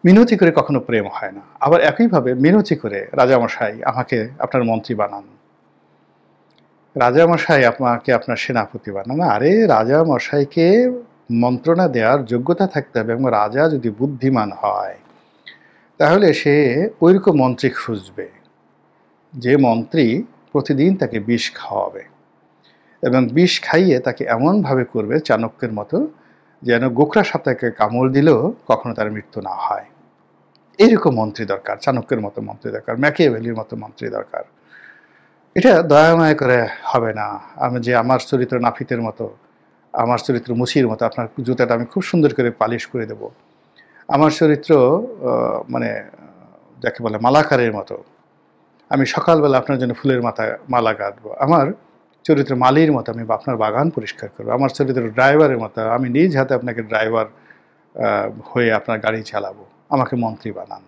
মিনতি করে কখনো প্রেম হয় না। আবার একইভাবে মিনতি করে, রাজামশাই আমাকে আপনার মন্ত্রী বানান, রাজামশাই আমাকে আপনার সেনাপতি বানান। আরে রাজামশাইকে মন্ত্রণা দেওয়ার যোগ্যতা থাকতে হবে, এবং রাজা যদি বুদ্ধিমান হয় তাহলে সে ওইরকম মন্ত্রী খুঁজবে যে মন্ত্রী প্রতিদিন তাকে বিষ খাওয়াবে, এবং বিষ খাইয়ে তাকে এমনভাবে করবে চাণক্যের মতো, যেন গোখরা সাপটাকে কামড় দিলেও কখনো তার মৃত্যু না হয়। এইরকম মন্ত্রী দরকার, চাণক্যের মতো মন্ত্রী দরকার, ম্যাকিয়াভেলির মতো মন্ত্রী দরকার। এটা দয়াময় করে হবে না। আমি যে আমার চরিত্র নাফিতের মতো, আমার চরিত্র মুচির মতো আপনার জুতাটা আমি খুব সুন্দর করে পালিশ করে দেব, আমার চরিত্র মানে যাকে বলে মালাকারের মতো, আমি সকালবেলা আপনার জন্য ফুলের মালা গাঁথবো, আমার চরিত্র মালির মতো আমি আপনার বাগান পরিষ্কার করবো, আমার চরিত্র ড্রাইভারের মতো আমি নিজ হাতে আপনাকে ড্রাইভার হয়ে আপনার গাড়ি চালাবো, আমাকে মন্ত্রী বানান।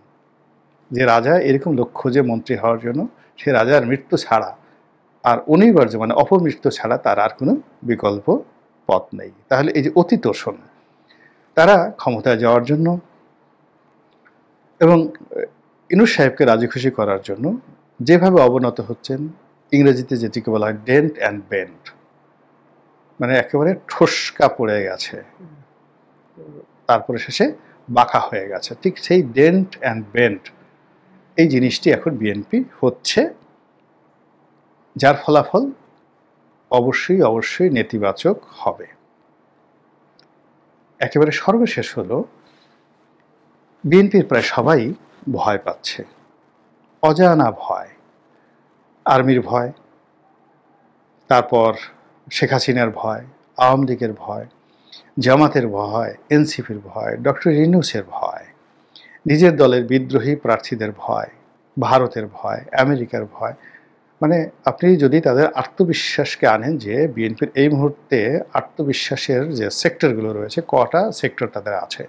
যে রাজা এরকম লোক খোঁজে মন্ত্রী হওয়ার জন্য, সে রাজার মৃত্যু ছাড়া আর অনিবার্য মানে অপমৃত্যু ছাড়া তার আর কোনো বিকল্প পথ নেই। তাহলে এই যে অতি তোষণ, তারা ক্ষমতায় যাওয়ার জন্য এবং ইউনূস সাহেবকে রাজি খুশি করার জন্য যেভাবে অবনত হচ্ছেন, ইংরেজিতে যেটিকে বলা হয় ডেন্ট অ্যান্ড বেন্ট, মানে একেবারে ঠোসকা পড়ে গেছে, তারপরে শেষে বাঁকা হয়ে গেছে, ঠিক সেই ডেন্ট অ্যান্ড বেন্ট এই জিনিসটি এখন বিএনপি হচ্ছে, যার ফলাফল অবশ্যই অবশ্যই নেতিবাচক হবে। একেবারে সর্বশেষ হলো, বিএনপির প্রায় সবাই ভয় পাচ্ছে, অজানা ভয়, আর্মির ভয়, তারপর শেখ হাসিনার ভয়, আওয়ামী লীগের ভয়, জামাতের ভয়, এনসিপির ভয়, ডক্টর ইউনূসের ভয়, নিজের দলের বিদ্রোহী প্রার্থীদের ভয়, ভারতের ভয়, আমেরিকার ভয়। মানে আপনি যদি তাদের আত্মবিশ্বাসকে আনেন, যে বিএনপির এই মুহূর্তে আত্মবিশ্বাসের যে সেক্টরগুলো রয়েছে, কটা সেক্টর তাদের আছে,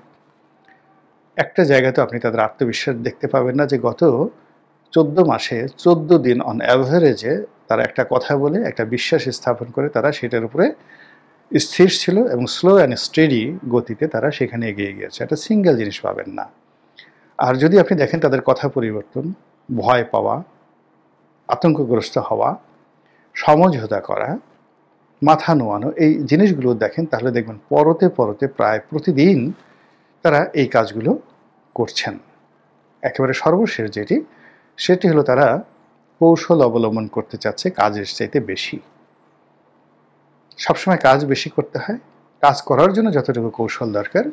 একটা জায়গাতে আপনি তাদের আত্মবিশ্বাস দেখতে পাবেন না যে গত 14 মাসে 14 দিন অন অ্যাভারেজে তারা একটা কথা বলে একটা বিশ্বাস স্থাপন করে তারা সেটার উপরে স্থির ছিল এবং স্লো অ্যান্ড স্টেডি গতিতে তারা সেখানে এগিয়ে গিয়েছে। একটা সিঙ্গেল জিনিস পাবেন না। আর যদি আপনি দেখেন তাদের কথা পরিবর্তন, ভয় পাওয়া, আতঙ্কগ্রস্ত হওয়া, সমঝোতা করা, মাথা নোয়ানো, এই জিনিসগুলো দেখেন, তাহলে দেখবেন পরতে পরতে প্রায় প্রতিদিন তারা এই কাজগুলো করছেন। একেবারে সর্বশেষ সেটি হলো তারা কৌশল অবলম্বন করতে চাচ্ছে কাজের চাইতে বেশি। সবসময় কাজ বেশি করতে হয়। কাজ করার জন্য যতটুকু কৌশল দরকার,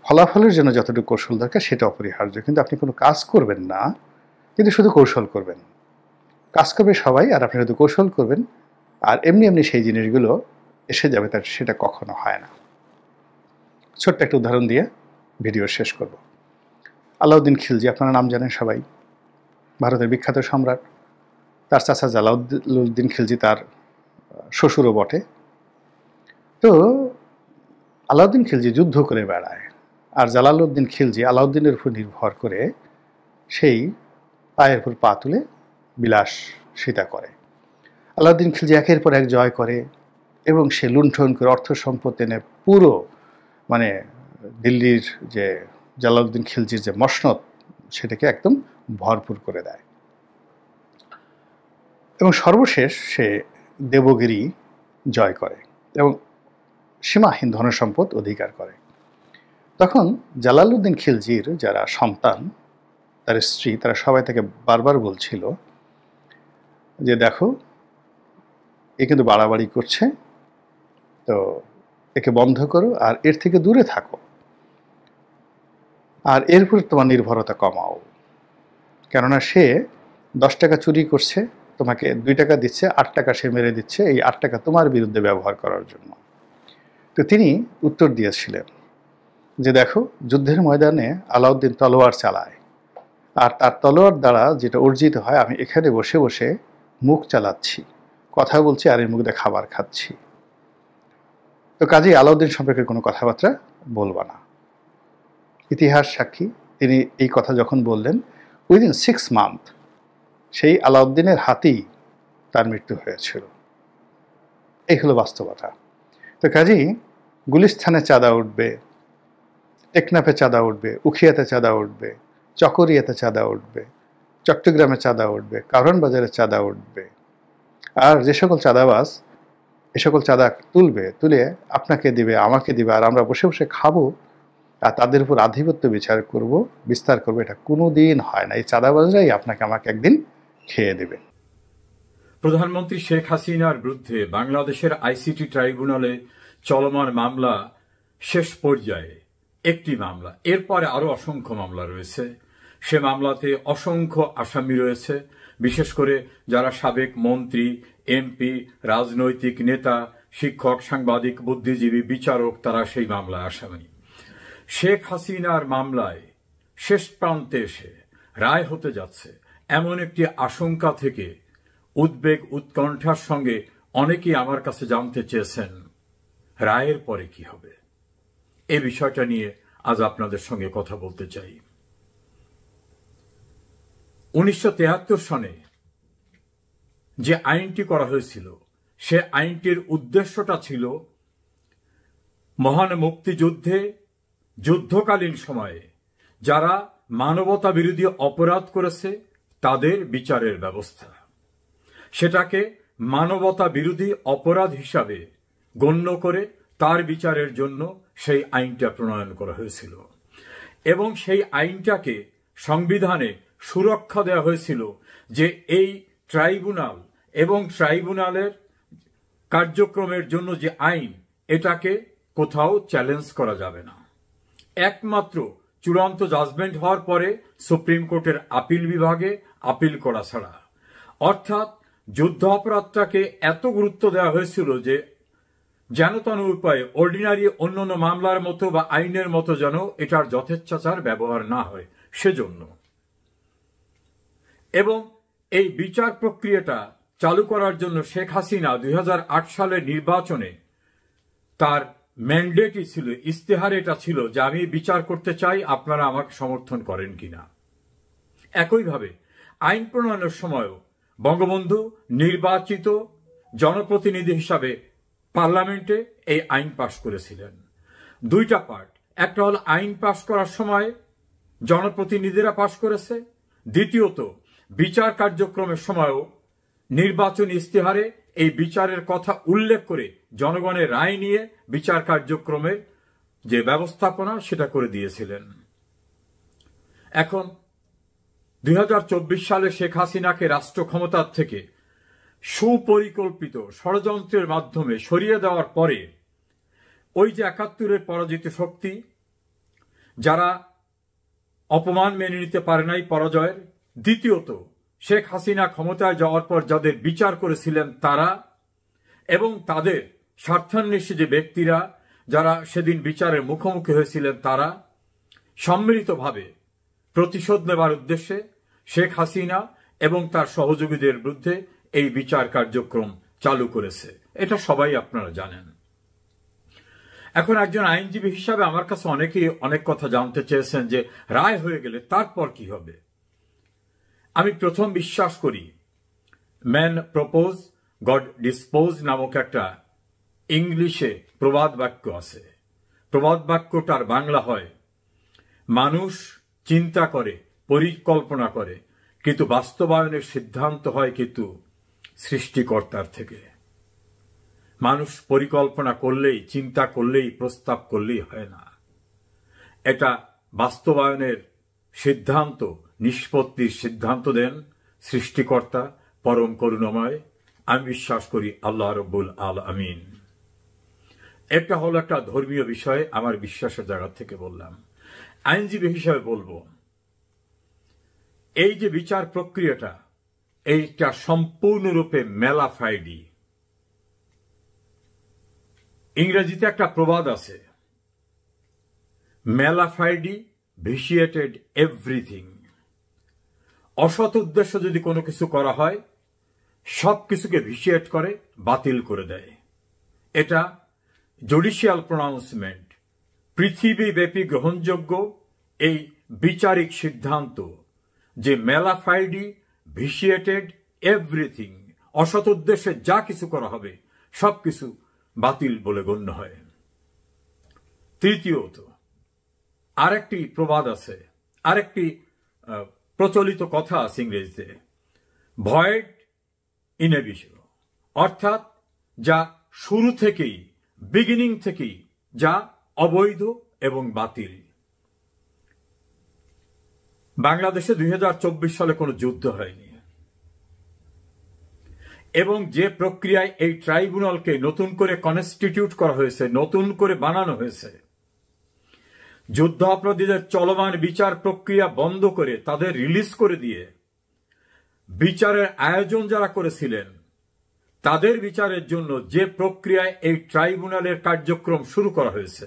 ফলাফলের জন্য যতটুকু কৌশল দরকার সেটা অপরিহার্য। কিন্তু আপনি কোনো কাজ করবেন না, কিন্তু শুধু কৌশল করবেন। কাজ করবে সবাই, আর আপনি শুধু কৌশল করবেন, আর এমনি এমনি সেই জিনিসগুলো এসে যাবে, তার সেটা কখনো হয় না। ছোট্ট একটা উদাহরণ দিয়ে ভিডিও শেষ করব। আলাউদ্দিন খিলজি, আপনারা নাম জানেন সবাই, ভারতের বিখ্যাত সম্রাট। তার চাচা জালালউদ্দিন খিলজি তার শ্বশুরও বটে। তো আলাউদ্দিন খিলজি যুদ্ধ করে বেড়ায়, আর জালালউদ্দিন খিলজি আলাউদ্দিনের উপর নির্ভর করে সেই পায়ের উপর পা তুলে বিলাসিতা করে। আলাউদ্দিন খিলজি একের পর এক জয় করে এবং সে লুণ্ঠন করে অর্থ সম্পদ এনে পুরো দিল্লির যে জালালউদ্দিন খিলজির যে মসনদ সেটাকে একদম ভরপুর করে দেয়। এবং সর্বশেষ সে দেবগিরি জয় করে এবং সীমাহীন ধনসম্পদ অধিকার করে। তখন জালালউদ্দিন খিলজির যারা সন্তান, তার স্ত্রী, তারা সবাই তাকে বারবার বলছিল যে দেখো, এ কিন্তু বাড়াবাড়ি করছে, তো একে বন্ধ করো আর এর থেকে দূরে থাকো, আর এর উপর তোমার নির্ভরতা কমাও। কেননা সে 10 টাকা চুরি করছে, তোমাকে 2 টাকা দিচ্ছে, 8 টাকা সে মেরে দিচ্ছে, এই 8 টাকা তোমার বিরুদ্ধে ব্যবহার করার জন্য। তো তিনি উত্তর দিয়েছিলেন যে দেখো, যুদ্ধের ময়দানে আলাউদ্দিন তলোয়ার চালায়, আর তার তলোয়ার দ্বারা যেটা অর্জিত হয়, আমি এখানে বসে বসে মুখ চালাচ্ছি, কথা বলছি, আর এর মুখ দিয়ে খাবার খাচ্ছি। তো কাজেই আলাউদ্দিন সম্পর্কে কোনো কথাবার্তা বলবা না। ইতিহাস সাক্ষী, তিনি এই কথা যখন বললেন, উইদিন 6 মান্থ সেই আলাউদ্দিনের হাতেই তার মৃত্যু হয়েছিল। এই হলো বাস্তবতা। তো কাজেই গুলিস্তানে চাঁদা উঠবে, টেকনাফে চাঁদা উঠবে, উখিয়াতে চাঁদা উঠবে, চকরিয়াতে চাঁদা উঠবে, চট্টগ্রামে চাঁদা উঠবে, কারওয়ান বাজারে চাঁদা উঠবে। আর যে সকল চাঁদাবাজ এ সকল চাঁদা তুলে আপনাকে দিবে, আমাকে দিবে, আর আমরা বসে বসে খাবো আর তাদের উপর আধিপত্য বিস্তার করবো, এটা কোনো দিন হয় না। এই চাঁদাবাজরাই আপনাকে আমাকে একদিন খেয়ে দেবে। প্রধানমন্ত্রী শেখ হাসিনার বিরুদ্ধে বাংলাদেশের আইসিটি ট্রাইব্যুনালে চলমান মামলা শেষ পর্যায়ে একটি মামলা, এরপরে আরো অসংখ্য মামলা রয়েছে। সে মামলাতে অসংখ্য আসামি রয়েছে, বিশেষ করে যারা সাবেক মন্ত্রী, এমপি, রাজনৈতিক নেতা, শিক্ষক, সাংবাদিক, বুদ্ধিজীবী, বিচারক, তারা সেই মামলায় আসামি। শেখ হাসিনার মামলায় শেষ প্রান্তে এসে রায় হতে যাচ্ছে এমন একটি আশঙ্কা থেকে উদ্বেগ, উৎকণ্ঠার সঙ্গে অনেকেই আমার কাছে জানতে চেয়েছেন রায়ের পরে কি হবে। এই বিষয়টা নিয়ে আজ আপনাদের সঙ্গে কথা বলতে চাই। 1973 সনে যে আইনটি করা হয়েছিল, সে আইনটির উদ্দেশ্যটা ছিল মহান মুক্তিযুদ্ধে যুদ্ধকালীন সময়ে যারা মানবতা বিরোধী অপরাধ করেছে তাদের বিচারের ব্যবস্থা, সেটাকে মানবতা বিরোধী অপরাধ হিসাবে গণ্য করে তার বিচারের জন্য সেই আইনটা প্রণয়ন করা হয়েছিল। এবং সেই আইনটাকে সংবিধানে সুরক্ষা দেওয়া হয়েছিল যে এই ট্রাইব্যুনাল এবং ট্রাইব্যুনালের কার্যক্রমের জন্য যে আইন, এটাকে কোথাও চ্যালেঞ্জ করা যাবে না। একমাত্র চূড়ান্ত জাজমেন্ট হওয়ার পরে সুপ্রিম কোর্টের আপিল বিভাগে আপিল করা ছাড়া। অর্থাৎ যুদ্ধ অপরাধটাকে এত গুরুত্ব দেওয়া হয়েছিল যে যেন তেন উপায়ে অর্ডিনারি অন্যান্য মামলার মতো বা আইনের মতো যেন এটার যথেচ্ছাচার ব্যবহার না হয় সেজন্য। এবং এই বিচার প্রক্রিয়াটা চালু করার জন্য শেখ হাসিনা 2008 সালের নির্বাচনে তার ম্যান্ডেটই ছিল, ইস্তেহার এটা ছিল যে আমি বিচার করতে চাই, আপনারা আমাকে সমর্থন করেন কিনা। একইভাবে আইন প্রণয়নের সময়ও বঙ্গবন্ধু নির্বাচিত জনপ্রতিনিধি হিসাবে পার্লামেন্টে এই আইন পাশ করেছিলেন। দুইটা পার্ট, একটা হলো আইন পাশ করার সময় জনপ্রতিনিধিরা পাশ করেছে, দ্বিতীয়ত বিচার কার্যক্রমের সময়ও নির্বাচনী ইস্তেহারে এই বিচারের কথা উল্লেখ করে জনগণের রায় নিয়ে বিচার কার্যক্রমের যে ব্যবস্থাপনা সেটা করে দিয়েছিলেন। এখন 2024 সালে শেখ হাসিনাকে রাষ্ট্র ক্ষমতার থেকে সুপরিকল্পিত ষড়যন্ত্রের মাধ্যমে সরিয়ে দেওয়ার পরে ওই যে 71-এর পরাজিত শক্তি, যারা অপমান মেনে নিতে পারে নাই পরাজয়ের, দ্বিতীয়ত শেখ হাসিনা ক্ষমতায় যাওয়ার পর যাদের বিচার করেছিলেন তারা, এবং তাদের স্বার্থান্বেষী যে ব্যক্তিরা যারা সেদিন বিচারের মুখোমুখি হয়েছিলেন তারা সম্মিলিতভাবে প্রতিশোধ নেবার উদ্দেশ্যে শেখ হাসিনা এবং তার সহযোগীদের বিরুদ্ধে এই বিচার কার্যক্রম চালু করেছে। এটা সবাই আপনারা জানেন। এখন একজন আইনজীবী হিসাবে আমার কাছে অনেকেই অনেক কথা জানতে চেয়েছেন যে রায় হয়ে গেলে তারপর কি হবে। আমি প্রথম বিশ্বাস করি ম্যান প্রপোজ গড ডিসপোজ নামক একটা ইংলিশে প্রবাদ বাক্য আছে। প্রবাদ বাক্যটার বাংলা হয়, মানুষ চিন্তা করে, পরিকল্পনা করে, কিন্তু বাস্তবায়নের সিদ্ধান্ত হয় কিন্তু সৃষ্টিকর্তার থেকে। মানুষ পরিকল্পনা করলেই, চিন্তা করলেই, প্রস্তাব করলেই হয় না। এটা বাস্তবায়নের সিদ্ধান্ত, নিষ্পত্তির সিদ্ধান্ত দেন সৃষ্টিকর্তা, পরম করুণাময়। আমি বিশ্বাস করি আল্লাহ রব্বুল আলামিন। এটা হলো একটা ধর্মীয় বিষয়, আমার বিশ্বাসের জায়গা থেকে বললাম। আইনজীবী হিসাবে বলবো, এই যে বিচার প্রক্রিয়াটা, এইটা সম্পূর্ণরূপে মেলাফাইডি। ইংরেজিতে একটা প্রবাদ আছে, মেলাফাইডি ভিশিয়েটেড এভরিথিং। অসৎ উদ্দেশ্য যদি কোনো কিছু করা হয়, সবকিছুকে ভিশিয়েট করে, বাতিল করে দেয়। এটা জুডিশিয়াল প্রনাউন্সমেন্ট, পৃথিবীব্যাপী গ্রহণযোগ্য এই বিচারিক সিদ্ধান্ত যে মেলাফাইডি ভিশিয়েটেড এভরিথিং, অসৎ উদ্দেশ্যে যা কিছু করা হবে সবকিছু বাতিল বলে গণ্য হয়। তৃতীয়ত আরেকটি প্রবাদ আছে, আরেকটি প্রচলিত কথা আছে ইংরেজিতে, ভয়েড ইনএবিশন, অর্থাৎ যা শুরু থেকেই, বিগিনিং থেকেই যা অবৈধ এবং বাতিল। বাংলাদেশে 2024 সালে কোনো যুদ্ধ হয়নি, এবং যে প্রক্রিয়ায় এই ট্রাইব্যুনালকে নতুন করে কনস্টিটিউট করা হয়েছে, নতুন করে বানানো হয়েছে, যুদ্ধ অপরাধীদের চলমান বিচার প্রক্রিয়া বন্ধ করে তাদের রিলিজ করে দিয়ে বিচারের আয়োজন যারা করেছিলেন তাদের বিচারের জন্য যে প্রক্রিয়ায় এই ট্রাইব্যুনালের কার্যক্রম শুরু করা হয়েছে,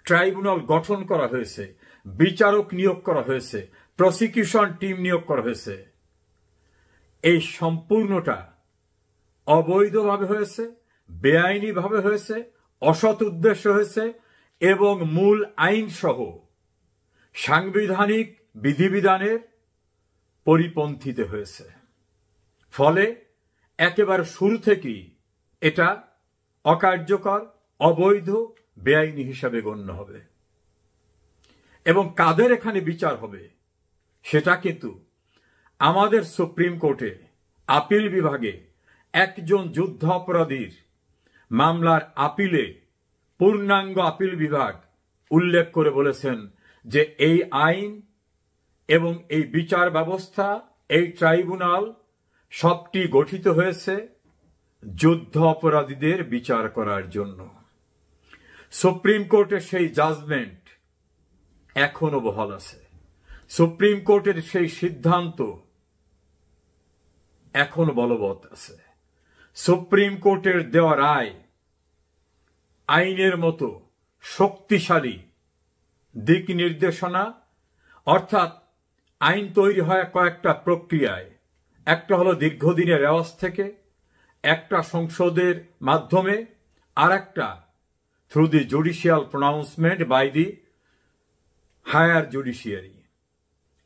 ট্রাইব্যুনাল গঠন করা হয়েছে, বিচারক নিয়োগ করা হয়েছে, প্রসিকিউশন টিম নিয়োগ করা হয়েছে, এই সম্পূর্ণটা অবৈধভাবে হয়েছে, বেআইনিভাবে হয়েছে, অসৎ উদ্দেশ্য হয়েছে এবং মূল আইন সহ সাংবিধানিক বিধিবিধানের পরিপন্থীতে হয়েছে। ফলে একেবারে শুরু থেকেই এটা অকার্যকর, অবৈধ, বেআইনি হিসাবে গণ্য হবে। এবং কাদের এখানে বিচার হবে সেটা কিন্তু আমাদের সুপ্রিম কোর্টে আপিল বিভাগে একজন যুদ্ধ অপরাধীর মামলার আপিলে পূর্ণাঙ্গ আপিল বিভাগ উল্লেখ করে বলেছেন যে এই আইন এবং এই বিচার ব্যবস্থা, এই ট্রাইব্যুনাল সবটি গঠিত হয়েছে যুদ্ধ অপরাধীদের বিচার করার জন্য। সুপ্রিম কোর্টের সেই জাজমেন্ট এখনো বহাল আছে, সুপ্রিম কোর্টের সেই সিদ্ধান্ত এখনো বলবৎ আছে। সুপ্রিম কোর্টের দেওয়া রায় আইনের মতো শক্তিশালী দিক নির্দেশনা, অর্থাৎ আইন তৈরি হয় কয়েকটা প্রক্রিয়ায়। একটা হলো দীর্ঘদিনের রেওয়াজ থেকে, একটা সংসদের মাধ্যমে, আর একটা through the judicial pronouncement by the higher judiciary,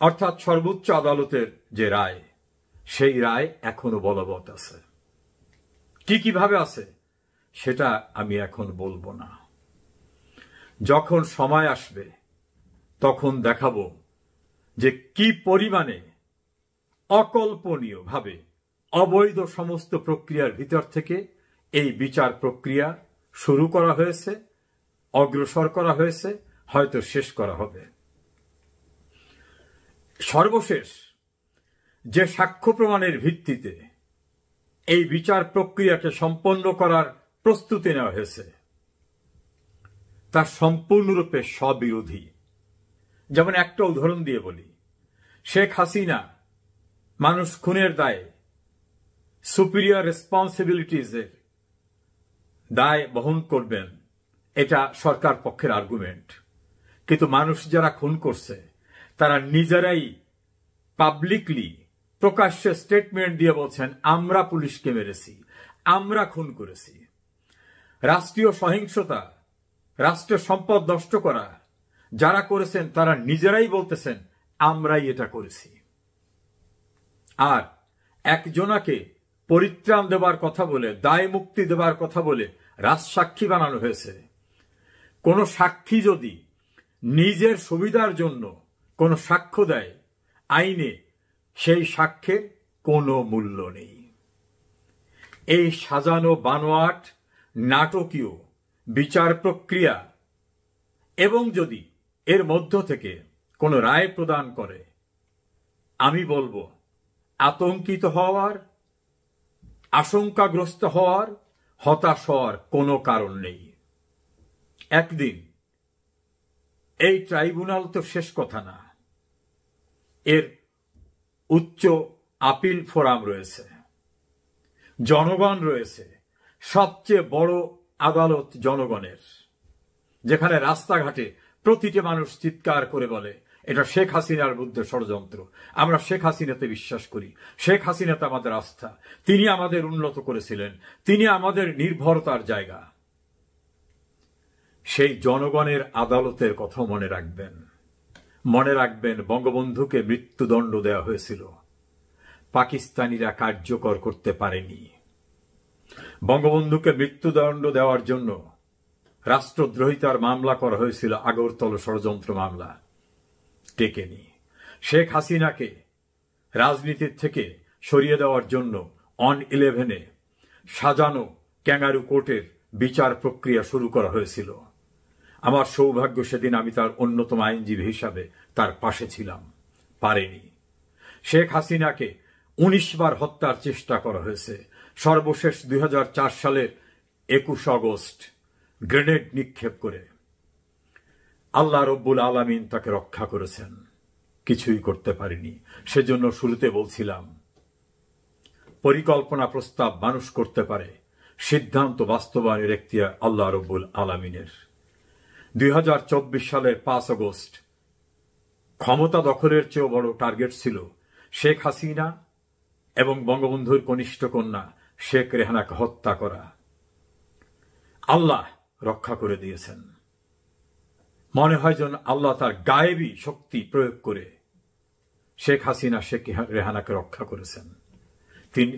অর্থাৎ সর্বোচ্চ আদালতের যে রায়, সেই রায় এখনো বলবৎ আছে। কিভাবে আছে সেটা আমি এখন বলবো না। যখন সময় আসবে তখন দেখাবো যে কি পরিমাণে অকল্পনীয়ভাবে অবৈধ সমস্ত প্রক্রিয়ার ভিতর থেকে এই বিচার প্রক্রিয়া শুরু করা হয়েছে, অগ্রসর করা হয়েছে, হয়তো শেষ করা হবে। সর্বশেষ যে সাক্ষ্য প্রমাণের ভিত্তিতে এই বিচার প্রক্রিয়াকে সম্পন্ন করার প্রস্তুতি নেওয়া হয়েছে তা সম্পূর্ণরূপে স্ববিরোধী। যেমন একটা উদাহরণ দিয়ে বলি, শেখ হাসিনা মানুষ খুনের দায়ে সুপিরিয়র রেসপন্সিবিলিটিজের দায় বহন করবেন, এটা সরকার পক্ষের আর্গুমেন্ট। কিন্তু মানুষ যারা খুন করছে তারা নিজেরাই পাবলিকলি প্রকাশ্যে স্টেটমেন্ট দিয়ে বলছেন, আমরা পুলিশকে মেরেছি, আমরা খুন করেছি। রাষ্ট্রীয় সহিংসতা, রাষ্ট্রের সম্পদ নষ্ট করা যারা করেছেন তারা নিজেরাই বলতেছেন, আমরাই এটা করেছি। আর একজনাকে পরিত্রাণ দেবার কথা বলে, দায় মুক্তি দেবার কথা বলে রাজসাক্ষী বানানো হয়েছে। কোন সাক্ষী যদি নিজের সুবিধার জন্য কোন সাক্ষ্য দেয়, আইনে সেই সাক্ষ্যের কোনো মূল্য নেই। এই সাজানো বানোয়াট নাটকীয় বিচার প্রক্রিয়া এবং যদি এর মধ্য থেকে কোনো রায় প্রদান করে, আমি বলবো আতঙ্কিত হওয়ার, আশঙ্কাগ্রস্ত হওয়ার, হতাশ হওয়ার কোনো কারণ নেই। একদিন এই ট্রাইব্যুনাল তো শেষ কথা না, এর উচ্চ আপিল ফোরাম রয়েছে, জনগণ রয়েছে, সবচেয়ে বড় আদালত জনগণের, যেখানে রাস্তাঘাটে প্রতিটি মানুষ চিৎকার করে বলে এটা শেখ হাসিনার বিরুদ্ধে ষড়যন্ত্র, আমরা শেখ হাসিনাতে বিশ্বাস করি, শেখ হাসিনাতে আমাদের আস্থা, তিনি আমাদের উন্নত করেছিলেন, তিনি আমাদের নির্ভরতার জায়গা। সেই জনগণের আদালতের কথা মনে রাখবেন। মনে রাখবেন, বঙ্গবন্ধুকে মৃত্যুদণ্ড দেওয়া হয়েছিল, পাকিস্তানিরা কার্যকর করতে পারেনি। বঙ্গবন্ধুকে মৃত্যুদণ্ড দেওয়ার জন্য রাষ্ট্রদ্রোহিতার মামলা করা হয়েছিল, আগরতলা ষড়যন্ত্র মামলা, টেকেনি। শেখ হাসিনাকে রাজনীতির থেকে সরিয়ে দেওয়ার জন্য অন 11-এ সাজানো ক্যাঙ্গারু কোর্টের বিচার প্রক্রিয়া শুরু করা হয়েছিল। আমার সৌভাগ্য, সেদিন আমি তার অন্যতম আইনজীবী হিসাবে তার পাশে ছিলাম, পারেনি। শেখ হাসিনাকে 19 বার হত্যার চেষ্টা করা হয়েছে। সর্বশেষ 2004 সালের 21 আগস্ট গ্রেনেড নিক্ষেপ করে আল্লাহ রব্বুল আলামিন তাকে রক্ষা করেছেন, কিছুই করতে পারেনি। সেজন্য শুরুতে বলছিলাম, পরিকল্পনা প্রস্তাব মানুষ করতে পারে, সিদ্ধান্ত বাস্তবায়নের এখতিয়ার আল্লাহ রব্বুল আলামিনের। 2024 সালের 5 আগস্ট ক্ষমতা দখলের চেয়েও বড় টার্গেট ছিল শেখ হাসিনা এবং বঙ্গবন্ধুর কনিষ্ঠ কন্যা শেখ রেহানাকে হত্যা করা। আল্লাহ রক্ষা করে দিয়েছেন। মনে হয় যেন আল্লাহ তার গায়েবী শক্তি প্রয়োগ করে শেখ হাসিনা, শেখ রেহানাকে রক্ষা করেছেন।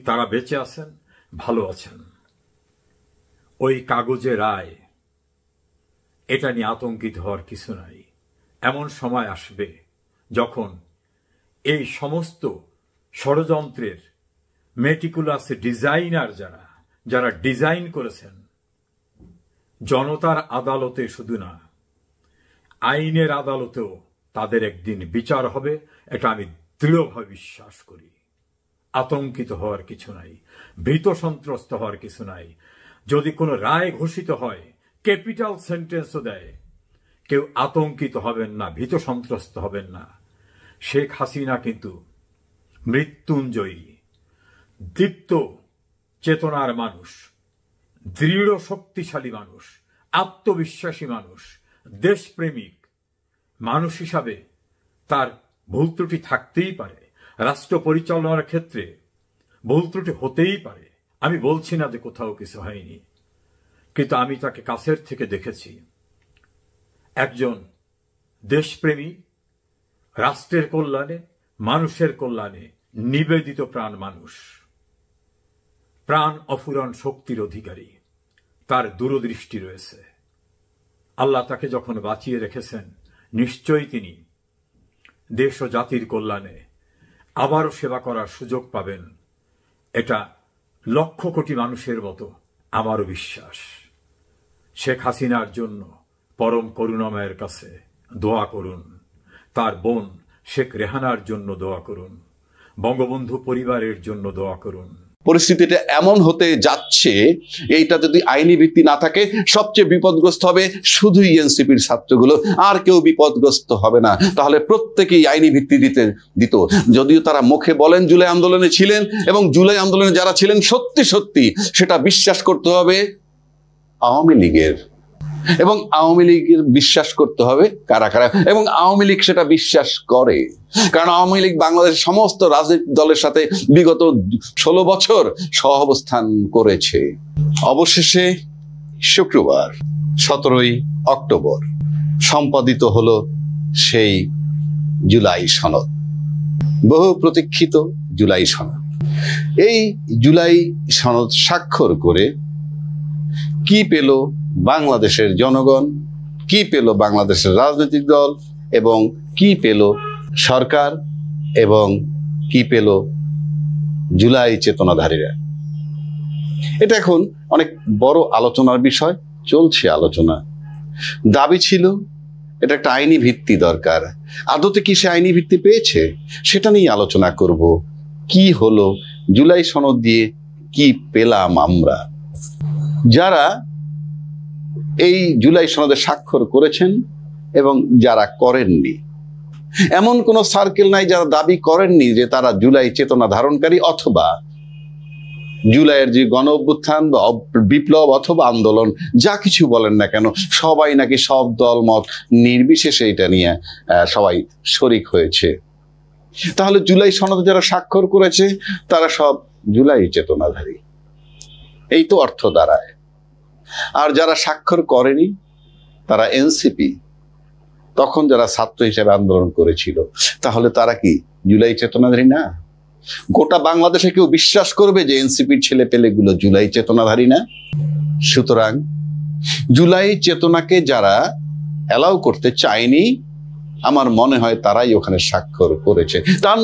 তারা বেঁচে আছেন, ভালো আছেন। ওই কাগজে রায়, এটা নিয়ে আতঙ্কিত হওয়ার কিছু নাই। এমন সময় আসবে যখন এই সমস্ত ষড়যন্ত্রের মেটিকুলাস ডিজাইনার যারা ডিজাইন করেছেন, জনতার আদালতে শুধু না, আইনের আদালতেও তাদের একদিন বিচার হবে, এটা আমি দৃঢ়ভাবে বিশ্বাস করি। আতঙ্কিত হওয়ার কিছু নাই, ভীত সন্ত্রস্ত হওয়ার কিছু নাই। যদি কোনো রায় ঘোষিত হয়, ক্যাপিটাল সেন্টেন্সও দেয়, কেউ আতঙ্কিত হবেন না, ভীত সন্ত্রস্ত হবেন না। শেখ হাসিনা কিন্তু মৃত্যুঞ্জয়ী, দীপ্ত চেতনার মানুষ, দৃঢ় শক্তিশালী মানুষ, আত্মবিশ্বাসী মানুষ, দেশপ্রেমিক মানুষ হিসাবে তার ভুল ত্রুটি থাকতেই পারে। রাষ্ট্র পরিচালনার ক্ষেত্রে ভুল ত্রুটি হতেই পারে, আমি বলছি না যে কোথাও কিছু হয়নি, কিন্তু আমি তাকে কাছের থেকে দেখেছি। একজন দেশপ্রেমী, রাষ্ট্রের কল্যাণে, মানুষের কল্যাণে নিবেদিত প্রাণ মানুষ, প্রাণ অফুরন শক্তির অধিকারী, তার দূরদৃষ্টি রয়েছে। আল্লাহ তাকে যখন বাঁচিয়ে রেখেছেন, নিশ্চয়ই তিনি দেশ ও জাতির কল্যাণে আবারও সেবা করার সুযোগ পাবেন। এটা লক্ষ কোটি মানুষের মতো আমারও বিশ্বাস। শেখ হাসিনার জন্য পরম করুণাময়ের কাছে দোয়া করুন, তার বোন শেখ রেহানার জন্য দোয়া করুন, বঙ্গবন্ধু পরিবারের জন্য দোয়া করুন। পরিস্থিতিটা এমন হতে যাচ্ছে, এইটা যদি আইনি ভিত্তি না থাকে সবচেয়ে বিপদগ্রস্ত হবে শুধুই এনসিপির ছাত্রগুলো, আর কেউ বিপদগ্রস্ত হবে না। তাহলে প্রত্যেকেই আইনি ভিত্তি দিত। যদিও তারা মুখে বলেন জুলাই আন্দোলনে ছিলেন, এবং জুলাই আন্দোলনে যারা ছিলেন সত্যি সত্যি সেটা বিশ্বাস করতে হবে আওয়ামী লীগের, এবং আওয়ামী লীগের বিশ্বাস করতে হবে কারা কারা, এবং আওয়ামী লীগ সেটা বিশ্বাস করে। কারণ আওয়ামী লীগ বাংলাদেশের সমস্ত রাজনৈতিক দলের সাথে বিগত 16 বছর সহাবস্থান করেছে। অবশেষে শুক্রবার 17ই অক্টোবর সম্পাদিত হলো সেই জুলাই সনদ, বহু প্রতীক্ষিত জুলাই সনদ। এই জুলাই সনদ স্বাক্ষর করে কি পেল বাংলাদেশের জনগণ, কি পেল বাংলাদেশের রাজনৈতিক দল, এবং কি পেল সরকার, এবং কি পেল জুলাই চেতনাধারীরা? এটা এখন অনেক বড় আলোচনার বিষয়, চলছে আলোচনা। দাবি ছিল এটা একটা আইনি ভিত্তি দরকার। আদতে কি সে আইনি ভিত্তি পেয়েছে? সেটা নিয়ে আলোচনা করব। কি হলো জুলাই সনদ দিয়ে, কি পেলাম আমরা? যারা এই জুলাই সনদে স্বাক্ষর করেছেন এবং যারা করেননি, এমন কোন সার্কেল নাই যারা দাবি করেননি যে তারা জুলাই চেতনা ধারণকারী, অথবা জুলাইয়ের যে গণ অভ্যুত্থান বা বিপ্লব অথবা আন্দোলন যা কিছু বলেন না কেন, সবাই নাকি সব দল মত নির্বিশেষে এটা নিয়ে সবাই শরিক হয়েছে। তাহলে জুলাই সনদে যারা স্বাক্ষর করেছে তারা সব জুলাই চেতনাধারী, এই তো অর্থ দাঁড়ায়। আর যারা স্বাক্ষর করেনি তারা এনসিপি, তখন যারা ছাত্র হিসেবে আন্দোলন করেছিল, তাহলে তারা কি জুলাই চেতনাধারী না? গোটা বাংলাদেশে কেউ বিশ্বাস করবে যে এনসিপির ছেলে পেলেগুলো জুলাই চেতনাধারী না? সুতরাং জুলাই চেতনাকে যারা অ্যালাউ করতে চায়নি, আমার মনে হয় তারাই ওখানে স্বাক্ষর করেছে। তার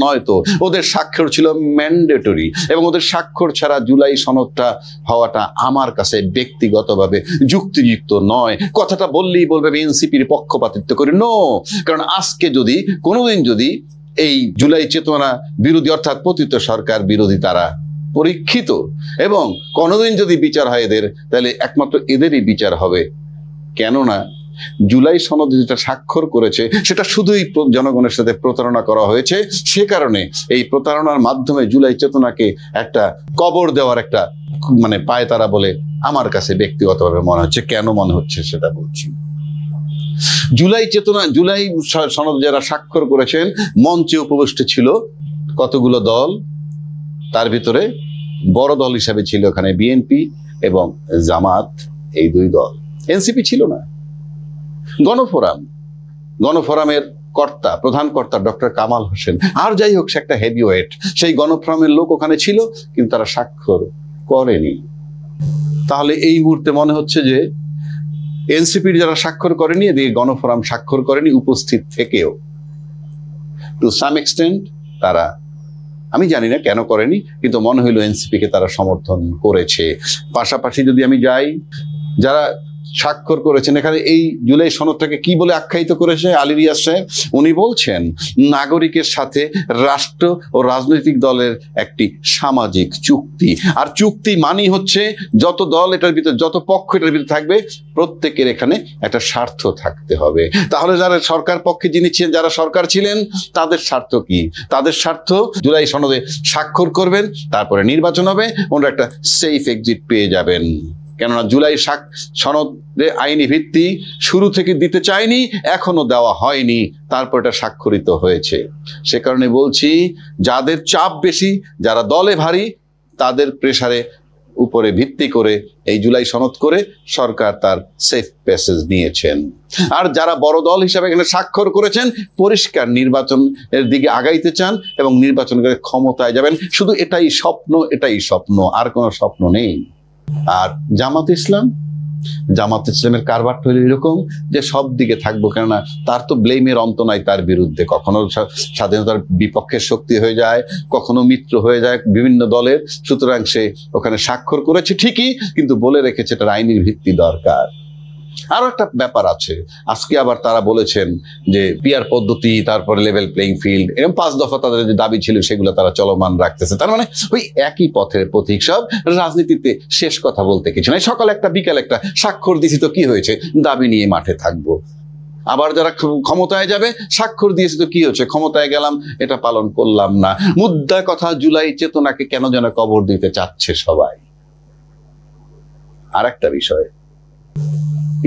নয়তো ওদের স্বাক্ষর ছিল ম্যান্ডেটরি, এবং ওদের স্বাক্ষর ছাড়া জুলাই সনদটা হওয়াটা আমার কাছে ব্যক্তিগতভাবে যুক্তিযুক্ত নয়। কথাটা বললেই বলবে এনসিপির পক্ষপাতিত্ব করি, নো। কারণ আজকে যদি কোনোদিন যদি এই জুলাই চেতনা বিরোধী অর্থাৎ পতিত সরকার বিরোধী তারা পরীক্ষিত, এবং কোনোদিন যদি বিচার হয় এদের, তাহলে একমাত্র এদেরই বিচার হবে। কেননা জুলাই সনদে যেটা স্বাক্ষর করেছে সেটা শুধুই জনগণের সাথে প্রতারণা করা হয়েছে। সে কারণে এই প্রতারণার মাধ্যমে জুলাই চেতনাকে একটা কবর দেওয়ার একটা পায়তারা বলে আমার কাছে ব্যক্তিগতভাবে মনে হচ্ছে। কেন মনে হচ্ছে সেটা বলছি। জুলাই সনদ যারা স্বাক্ষর করেছেন, মঞ্চে উপবিষ্ট ছিল কতগুলো দল, তার ভিতরে বড় দল হিসাবে ছিল ওখানে বিএনপি এবং জামাত, এই দুই দল। এনসিপি ছিল না। গণফোরামের প্রধান কর্তা ডক্টর কামাল হোসেন, আর যাই হোক সে একটা হেভিওয়েট, সেই গণফোরামের লোক ওখানে ছিল, কিন্তু তারা স্বাক্ষর করেনি। তাহলে এই মুহূর্তে মনে হচ্ছে যে এনসিপির যারা স্বাক্ষর করেনি, এদিকে গণফোরাম স্বাক্ষর করেনি উপস্থিত থেকেও, টু সাম এক্সটেন্ট তারা, আমি জানি না কেন করেনি, কিন্তু মনে হইল এনসিপি কে তারা সমর্থন করেছে। পাশাপাশি যদি আমি যাই, যারা স্বাক্ষর করেছেন এখানে এই জুলাই সনদটাকে কি বলে আখ্যায়িত করেছে আলী রিয়াজ সাহেব? উনি বলছেন নাগরিকের সাথে রাষ্ট্র ও রাজনৈতিক দলের একটি সামাজিক চুক্তি। আর চুক্তি মানেই হচ্ছে যত দল এটার ভিতরে, যত পক্ষ এটার ভিতরে থাকবে, প্রত্যেকের এখানে একটা স্বার্থ থাকতে হবে। তাহলে যারা সরকার পক্ষে যিনি ছিলেন, যারা সরকার ছিলেন, তাদের স্বার্থ কি? তাদের স্বার্থ জুলাই সনদে স্বাক্ষর করবেন, তারপরে নির্বাচন হবে, ওনারা একটা সেফ এক্সিট পেয়ে যাবেন। কেননা জুলাই সনদে আইনি ভিত্তি শুরু থেকে দিতে চায়নি, এখনো দেওয়া হয়নি, তারপর এটা স্বাক্ষরিত হয়েছে। সে কারণে বলছি, যাদের চাপ বেশি, যারা দলে ভারী, তাদের প্রেসারে উপরে ভিত্তি করে এই জুলাই সনদ করে সরকার তার সেফ প্যাসেজ নিয়েছেন। আর যারা বড় দল হিসাবে এখানে স্বাক্ষর করেছেন পরিষ্কার নির্বাচনের দিকে আগাইতে চান এবং নির্বাচন করে ক্ষমতায় যাবেন, শুধু এটাই স্বপ্ন, আর কোনো স্বপ্ন নেই। আর জামাত ইসলামের কারবারটা হলো এরকম যে সব দিকে থাকবো, কেননা তার তো ব্লেমের অন্ত নাই তার বিরুদ্ধে। কখনো স্বাধীনতার বিপক্ষের শক্তি হয়ে যায়, কখনো মিত্র হয়ে যায় বিভিন্ন দলের। সুতরাং সে ওখানে স্বাক্ষর করেছে ঠিকই, কিন্তু বলে রেখেছে এটার আইনি ভিত্তি দরকার। আরো একটা ব্যাপার আছে, আজকে আবার তারা বলেছেন যে পিয়ার পদ্ধতি, তারপরে লেভেল প্লেইং ফিল্ড, এরকম 5 দফা তাদের যে দাবি ছিল সেগুলো তারা চলমান রাখতেছে। তার মানে ওই একই পথের পথিক সব। রাজনীতিতে শেষ কথা বলতে কিছু নাই, সকাল একটা বিকাল একটা, স্বাক্ষর দিছি তো কি হয়েছে, দাবি নিয়ে মাঠে থাকবো। আবার যারা ক্ষমতায় যাবে স্বাক্ষর দিয়েছে তো কি হচ্ছে, ক্ষমতায় গেলাম, এটা পালন করলাম না। মুদ্রা কথা, জুলাই চেতনাকে কেন যেন কবর দিতে চাচ্ছে সবাই। আর একটা বিষয়,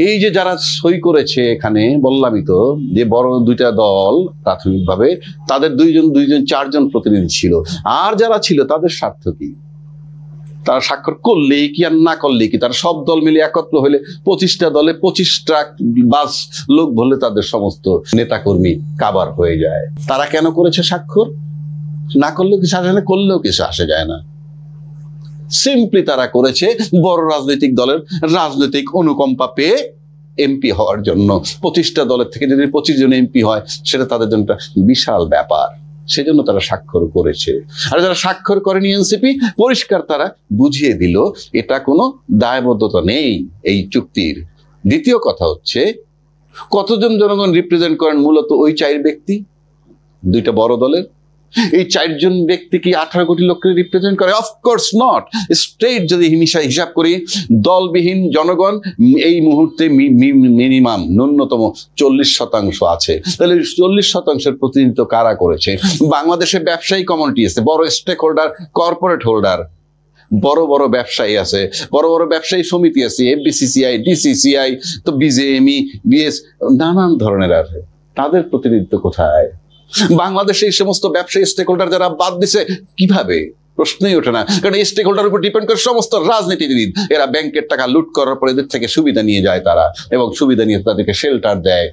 এই যে যারা সই করেছে এখানে, বললামই তো যে বড় দুইটা দল প্রাথমিকভাবে তাদের দুইজন 4জন প্রতিনিধি ছিল, আর যারা ছিল তাদের স্বার্থ কি? তারা স্বাক্ষর করলেই কি আর না করলেই কি? তারা সব দল মিলে একত্র হলে 25টা দলে 25টা বাস লোক বললে তাদের সমস্ত নেতাকর্মী কাবার হয়ে যায়। তারা কেন করেছে স্বাক্ষর? না করলেও কিছু আসে না, করলেও কিছু আসে যায় না। সিম্পলি তারা করেছে বড় রাজনৈতিক দলের রাজনৈতিক অনুকম্পা পেয়ে এমপি হওয়ার জন্য। 25টা দলের থেকে যদি 25 জন এমপি হয় সেটা তাদের জন্য একটা বিশাল ব্যাপার, সেজন্য তারা স্বাক্ষর করেছে। আর যারা স্বাক্ষর করেনি এনসিপি, পরিষ্কার তারা বুঝিয়ে দিল এটা কোনো দায়বদ্ধতা নেই এই চুক্তির। দ্বিতীয় কথা হচ্ছে, কতজন জনগণ রিপ্রেজেন্ট করেন? মূলত ওই 4 ব্যক্তি, দুইটা বড় দলের। এই 4 জন ব্যক্তি কি 18 কোটি লোককে রিপ্রেজেন্ট করে? Of course not. স্ট্রেট যদি হিসাব করি, দলবিহীন জনগণ এই মুহূর্তে মিনিমাম ন্যূনতম 40% আছে। তাহলে 40%-এর প্রতিনিধিত্ব কারা করেছে? বাংলাদেশে ব্যবসায়ী কমিউনিটি আছে, বড় স্টেক হোল্ডার, কর্পোরেট হোল্ডার, বড় বড় ব্যবসায়ী আছে, বড় বড় ব্যবসায়ী সমিতি আছে, এফবিসিসিআই, ডিসিসিআই, তো বিজেএমই, বিএস, নানান ধরনের আছে। তাদের প্রতিনিধিত্ব কোথায়? বাংলাদেশে এই সমস্ত ব্যবসায়ী স্টেক হোল্ডার যারা বাদ দিছে কিভাবে? প্রশ্নই ওঠে না, কারণ এই স্টেক হোল্ডার উপর ডিপেন্ড করে সমস্ত রাজনীতিবিদ। এরা ব্যাংকের টাকা লুট করার পর এদের থেকে সুবিধা নিয়ে যায় তারা, এবং সুবিধা নিয়ে তাদেরকে শেল্টার দেয়।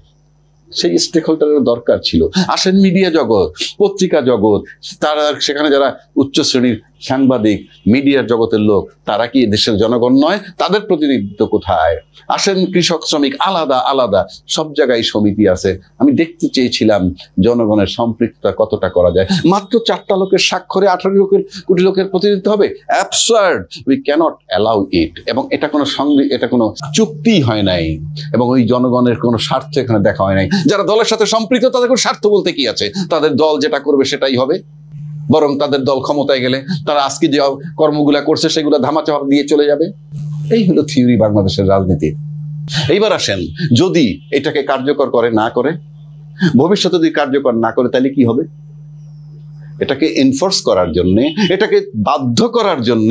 সেই স্টেক হোল্ডারের দরকার ছিল। আসেন মিডিয়া জগৎ, পত্রিকা জগৎ, তারা সেখানে যারা উচ্চ শ্রেণীর সাংবাদিক, মিডিয়ার জগতের লোক, তারা কি দেশের জনগণ নয়? তাদের প্রতিনিধিত্ব কোথায়? আসেন কৃষক শ্রমিক, আলাদা আলাদা সব জায়গায় সমিতি আছে। আমি দেখতে চেয়েছিলাম জনগণের সম্পৃক্ততা কতটা করা যায়। মাত্র 4টা লোকের স্বাক্ষরে 18 কোটি লোকের প্রতিনিধিত্ব হবে? Absurd, we can't allow it. এবং এটা কোনো চুক্তি হয় নাই, এবং ওই জনগণের কোনো স্বার্থ এখানে দেখা হয় নাই। যারা দলের সাথে সম্পৃক্ত তাদের কোনো স্বার্থ বলতে কি আছে? তাদের দল যেটা করবে সেটাই হবে। বরং তাদের দল ক্ষমতায় গেলে তারা আজকে যে কর্মগুলা করছে সেগুলো ধামাচাপা দিয়ে চলে যাবে। এই হলো থিওরি বাংলাদেশের রাজনীতি। এইবার আসেন, যদি এটাকে কার্যকর না করে, ভবিষ্যতে যদি কার্যকর না করে, তাহলে কি হবে? এটাকে এনফোর্স করার জন্য, এটাকে বাধ্য করার জন্য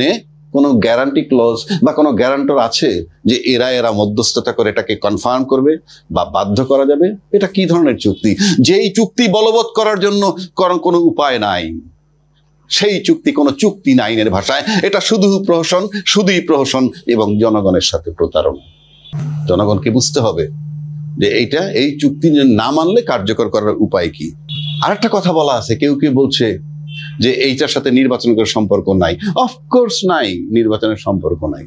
কোনো গ্যারান্টি ক্লজ বা কোনো গ্যারান্টর আছে যে এরা মধ্যস্থতা করে এটাকে কনফার্ম করবে বা বাধ্য করা যাবে? এটা কি ধরনের চুক্তি? যেই চুক্তি বলবৎ করার জন্য কোনো উপায় নাই, সেই চুক্তি কোনো চুক্তি না আইনের ভাষায়। এটা শুধুই প্রহসন এবং জনগণের সাথে প্রতারণা। জনগণকে বুঝতে হবে যে এই চুক্তি না মানলে কার্যকর করার উপায় কি। আরেকটা কথা বলা আছে, কেউ বলছে যে এইটার সাথে নির্বাচনের সম্পর্ক নাই। অফকোর্স নাই, নির্বাচনের সম্পর্ক নাই।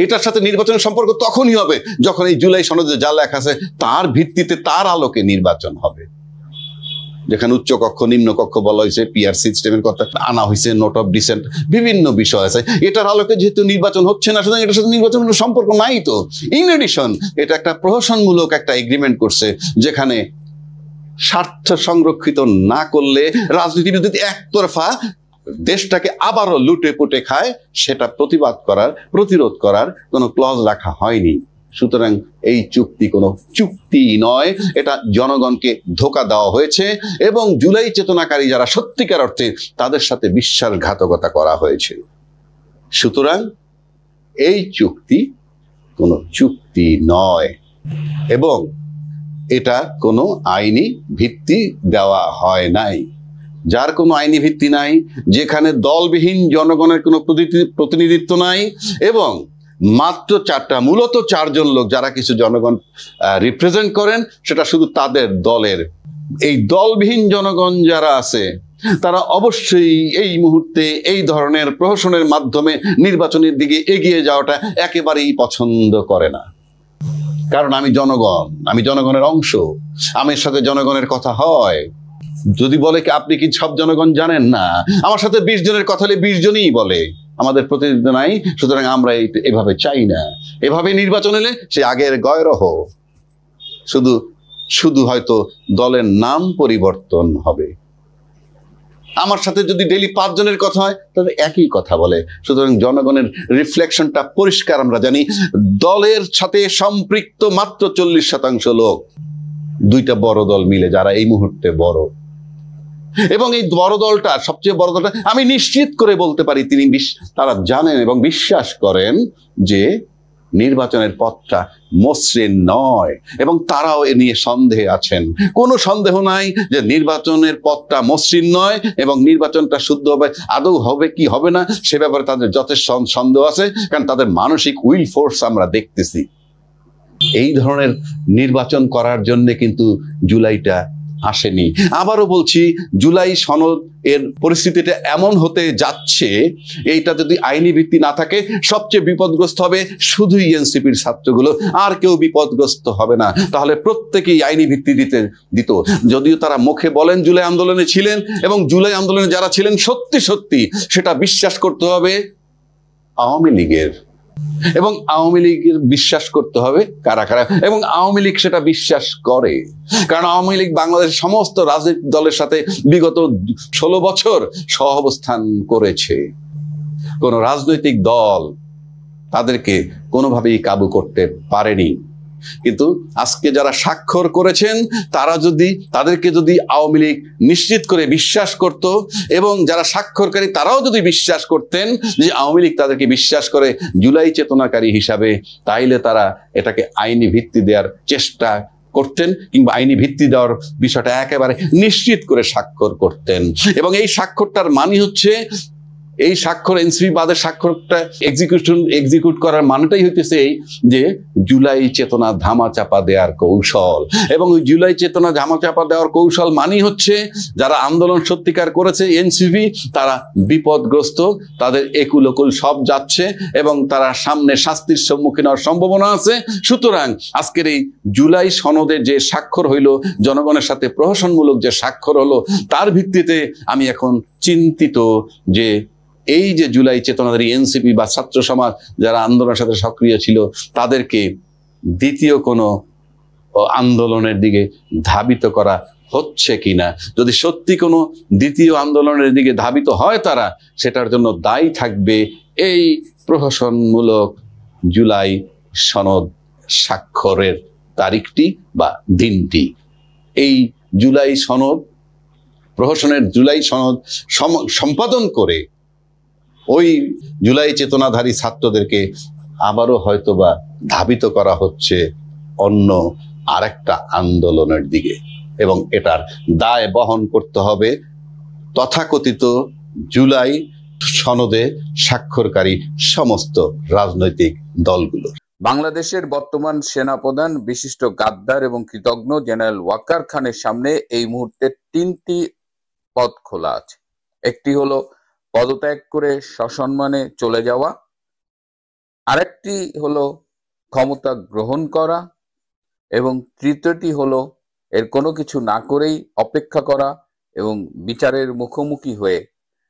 এটার সাথে নির্বাচনের সম্পর্ক তখনই হবে যখন এই জুলাই সনদে যা লেখা আছে তার ভিত্তিতে, তার আলোকে নির্বাচন হবে। যেখানে উচ্চ কক্ষ, নিম্ন কক্ষ বলা হয়েছে, পিআর সিস্টেমের কথা আনা হয়েছে, নোট অফ ডিসেন্ট, বিভিন্ন বিষয় আছে। এটার আলোকে যেহেতু নির্বাচন হচ্ছে না, সুতরাং এটার সাথে নির্বাচনের সম্পর্ক নাই তো। ইন এডিশন এটা একটা প্রহসনমূলক একটা এগ্রিমেন্ট করছে, যেখানে স্বার্থ সংরক্ষিত না করলে রাজনীতিবিদ যদি একতরফা দেশটাকে আবারও লুটে পুটে খায়, সেটা প্রতিরোধ করার কোনো ক্লজ রাখা হয়নি। সুতরাং এই চুক্তি কোনো চুক্তি নয়, এটা জনগণকে ধোঁকা দেওয়া হয়েছে, এবং জুলাই চেতনাকারী যারা সত্যিকার অর্থে, তাদের সাথে বিশ্বাসঘাতকতা করা হয়েছে। সুতরাং এই চুক্তি কোনো চুক্তি নয়, এবং এটা কোনো আইনি ভিত্তি দেওয়া হয় নাই। যার কোনো আইনি ভিত্তি নাই, যেখানে দলবিহীন জনগণের কোনো প্রতিনিধিত্ব নাই, এবং মাত্র মূলত 4 জন লোক যারা কিছু জনগণ রিপ্রেজেন্ট করেন, সেটা শুধু তাদের দলের। এই দলবিহীন জনগণ যারা আছে তারা অবশ্যই এই মুহূর্তে এই ধরনের প্রহসনের মাধ্যমে নির্বাচনের দিকে এগিয়ে যাওয়াটা একেবারেই পছন্দ করে না। কারণ আমি জনগণ, আমি জনগণের অংশ, আমার সাথে জনগণের কথা হয়। যদি বলে কি আপনি কি সব জনগণ জানেন না, আমার সাথে 20 জনের কথা হলে 20 জনই বলে আমাদের প্রতিনিধি নাই, সুতরাং আমরা এভাবে চাই না। এভাবে নির্বাচন হলে সে আগের গয়রহ, শুধু হয়তো দলের নাম পরিবর্তন হবে। আমার সাথে যদি ডেইলি 5 জনের কথা হয় তাহলে একই কথা বলে। সুতরাং জনগণের রিফ্লেকশনটা পরিষ্কার আমরা জানি। দলের সাথে সম্পৃক্ত মাত্র 40% লোক, 2টা বড় দল মিলে যারা এই মুহূর্তে বড়, এবং এই বড় দলটা, সবচেয়ে বড় দলটা আমি নিশ্চিত করে বলতে পারি তারা জানেন এবং বিশ্বাস করেন যে নির্বাচনের পথটা মসৃণ নয়, এবং তারাও এ নিয়ে সন্দেহে আছেন। কোনো সন্দেহ নাই যে নির্বাচনের পথটা মসৃণ নয়, এবং নির্বাচনটা শুদ্ধ হবে, আদৌ হবে কি হবে না সে ব্যাপারে তাদের যথেষ্ট সন্দেহ আছে, কারণ তাদের মানসিক উইল ফোর্স আমরা দেখতেছি। এই ধরনের নির্বাচন করার জন্য কিন্তু জুলাইটা আসেনি। আবারও বলছি, জুলাই সনদ এর পরিস্থিতিটা এমন হতে যাচ্ছে, এইটা যদি আইনি ভিত্তি না থাকে সবচেয়ে বিপদগ্রস্ত হবে শুধুই এনসিপির ছাত্রগুলো, আর কেউ বিপদগ্রস্ত হবে না। তাহলে প্রত্যেকেই আইনি ভিত্তি দিত। যদিও তারা মুখে বলেন জুলাই আন্দোলনে ছিলেন, এবং জুলাই আন্দোলনে যারা ছিলেন সত্যি সেটা বিশ্বাস করতে হবে আওয়ামী লীগের, এবং আওয়ামী লীগের বিশ্বাস করতে হবে কারা কারা, এবং আওয়ামী লীগ সেটা বিশ্বাস করে। কারণ আওয়ামী লীগ বাংলাদেশের সমস্ত রাজনৈতিক দলের সাথে বিগত 16 বছর সহাবস্থান করেছে। কোন রাজনৈতিক দল তাদেরকে কোনোভাবেই কাবু করতে পারেনি। কিন্তু আজকে যারা স্বাক্ষর করেছেন তাদেরকে যদি আওয়ামী লীগ নিশ্চিত করে বিশ্বাস করত, এবং যারা স্বাক্ষরকারী তারাও যদি বিশ্বাস করতেন যে আওয়ামী লীগ তাদেরকে বিশ্বাস করে জুলাই চেতনাকারী হিসাবে, তাইলে তারা এটাকে আইনি ভিত্তি দেওয়ার চেষ্টা করতেন, কিংবা আইনি ভিত্তি দেওয়ার বিষয়টা একেবারে নিশ্চিত করে স্বাক্ষর করতেন। এবং এই স্বাক্ষরটার মানে হচ্ছে, এই স্বাক্ষর এনসিপি বাদের স্বাক্ষরটা এক্সিকিউট করার মানেটাই হইতেছে এই যে জুলাই চেতনা ধামাচাপা দেওয়ার কৌশল। এবং ওই জুলাই চেতনা ধামাচাপা দেওয়ার কৌশল মানে হচ্ছে যারা আন্দোলন সত্যিকার করেছে এনসিপি, তারা বিপদগ্রস্ত, তাদের একুল ওকুল সব যাচ্ছে, এবং তারা সামনে শাস্তির সম্মুখীন হওয়ার সম্ভাবনা আছে। সুতরাং আজকের এই জুলাই সনদের যে স্বাক্ষর হইল, জনগণের সাথে প্রহসনমূলক যে স্বাক্ষর হলো, তার ভিত্তিতে আমি এখন চিন্তিত যে এই যে জুলাই চেতনাধারী এনসিপি বা ছাত্র সমাজ যারা আন্দোলনের সাথে সক্রিয় ছিল, তাদেরকে দ্বিতীয় কোনো আন্দোলনের দিকে ধাবিত করা হচ্ছে কিনা। যদি সত্যি কোনো দ্বিতীয় আন্দোলনের দিকে ধাবিত হয় তারা, সেটার জন্য দায়ী থাকবে এই প্রহসনমূলক জুলাই সনদ স্বাক্ষরের তারিখটি বা দিনটি। এই জুলাই সনদ, প্রহসনের জুলাই সনদ সম্পাদন করে ওই জুলাই চেতনাধারী ছাত্রদেরকে আবারও হয়তোবা ধাবিত করা হচ্ছে অন্য আরেকটা আন্দোলনের দিকে, এবং এটার দায় বহন করতে হবে তথাকথিত জুলাই সনদে স্বাক্ষরকারী সমস্ত রাজনৈতিক দলগুলো। বাংলাদেশের বর্তমান সেনাপ্রধান বিশিষ্ট গাদ্দার এবং কৃতজ্ঞ জেনারেল ওয়াকার খানের সামনে এই মুহূর্তে 3টি পথ খোলা আছে। একটি হলো পদত্যাগ করে সসম্মানে চলে যাওয়া, আরেকটি হলো ক্ষমতা গ্রহণ করা, এবং তৃতীয়টি হলো এর কোনো কিছু না করেই অপেক্ষা করা এবং বিচারের মুখোমুখি হয়ে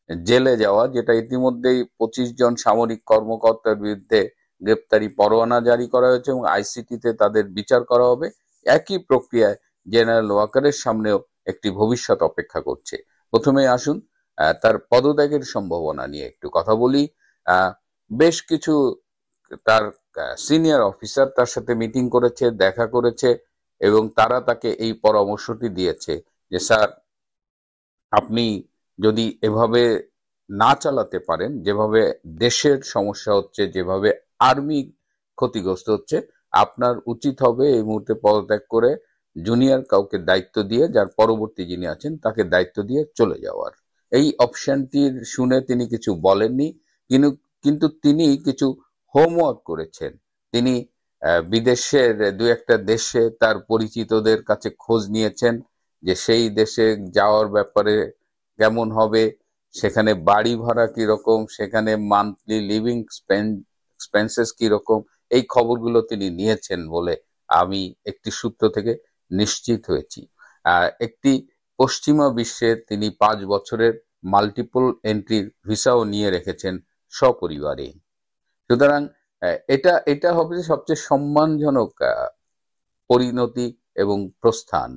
জেলে যাওয়া, যেটা ইতিমধ্যেই 25 জন সামরিক কর্মকর্তার বিরুদ্ধে গ্রেপ্তারি পরোয়ানা জারি করা হয়েছে এবং আইসিটিতে তাদের বিচার করা হবে। একই প্রক্রিয়ায় জেনারেল ওয়াকারের সামনেও একটি ভবিষ্যৎ অপেক্ষা করছে। প্রথমে আসুন তার পদত্যাগের সম্ভাবনা নিয়ে একটু কথা বলি। বেশ কিছু তার সিনিয়র অফিসার তার সাথে মিটিং করেছে, দেখা করেছে, এবং তারা তাকে এই পরামর্শটি দিয়েছে যে স্যার, আপনি যদি এভাবে না চালাতে পারেন, যেভাবে দেশের সমস্যা হচ্ছে, যেভাবে আর্মি ক্ষতিগ্রস্ত হচ্ছে, আপনার উচিত হবে এই মুহূর্তে পদত্যাগ করে জুনিয়র কাউকে দায়িত্ব দিয়ে, যার পরবর্তী যিনি আছেন তাকে দায়িত্ব দিয়ে চলে যাওয়ার। এই অপশনটির শুনে তিনি কিছু বলেননি, কিন্তু কিন্তু তিনি কিছু হোমওয়ার্ক করেছেন। তিনি বিদেশের দু একটা দেশে তার পরিচিতদের কাছে খোঁজ নিয়েছেন যে সেই দেশে যাওয়ার ব্যাপারে কেমন হবে, সেখানে বাড়ি ভাড়া কিরকম, সেখানে মান্থলি লিভিং এক্সপেন্সেস কিরকম, এই খবরগুলো তিনি নিয়েছেন বলে আমি একটি সূত্র থেকে নিশ্চিত হয়েছি। একটি পশ্চিমা বিশ্বে তিনি 5 বছরের মাল্টিপল এন্ট্রির ভিসাও নিয়ে রেখেছেন সপরিবারে। সুতরাং এটা এটা হবে সবচেয়ে সম্মানজনক পরিণতি এবং প্রস্থান।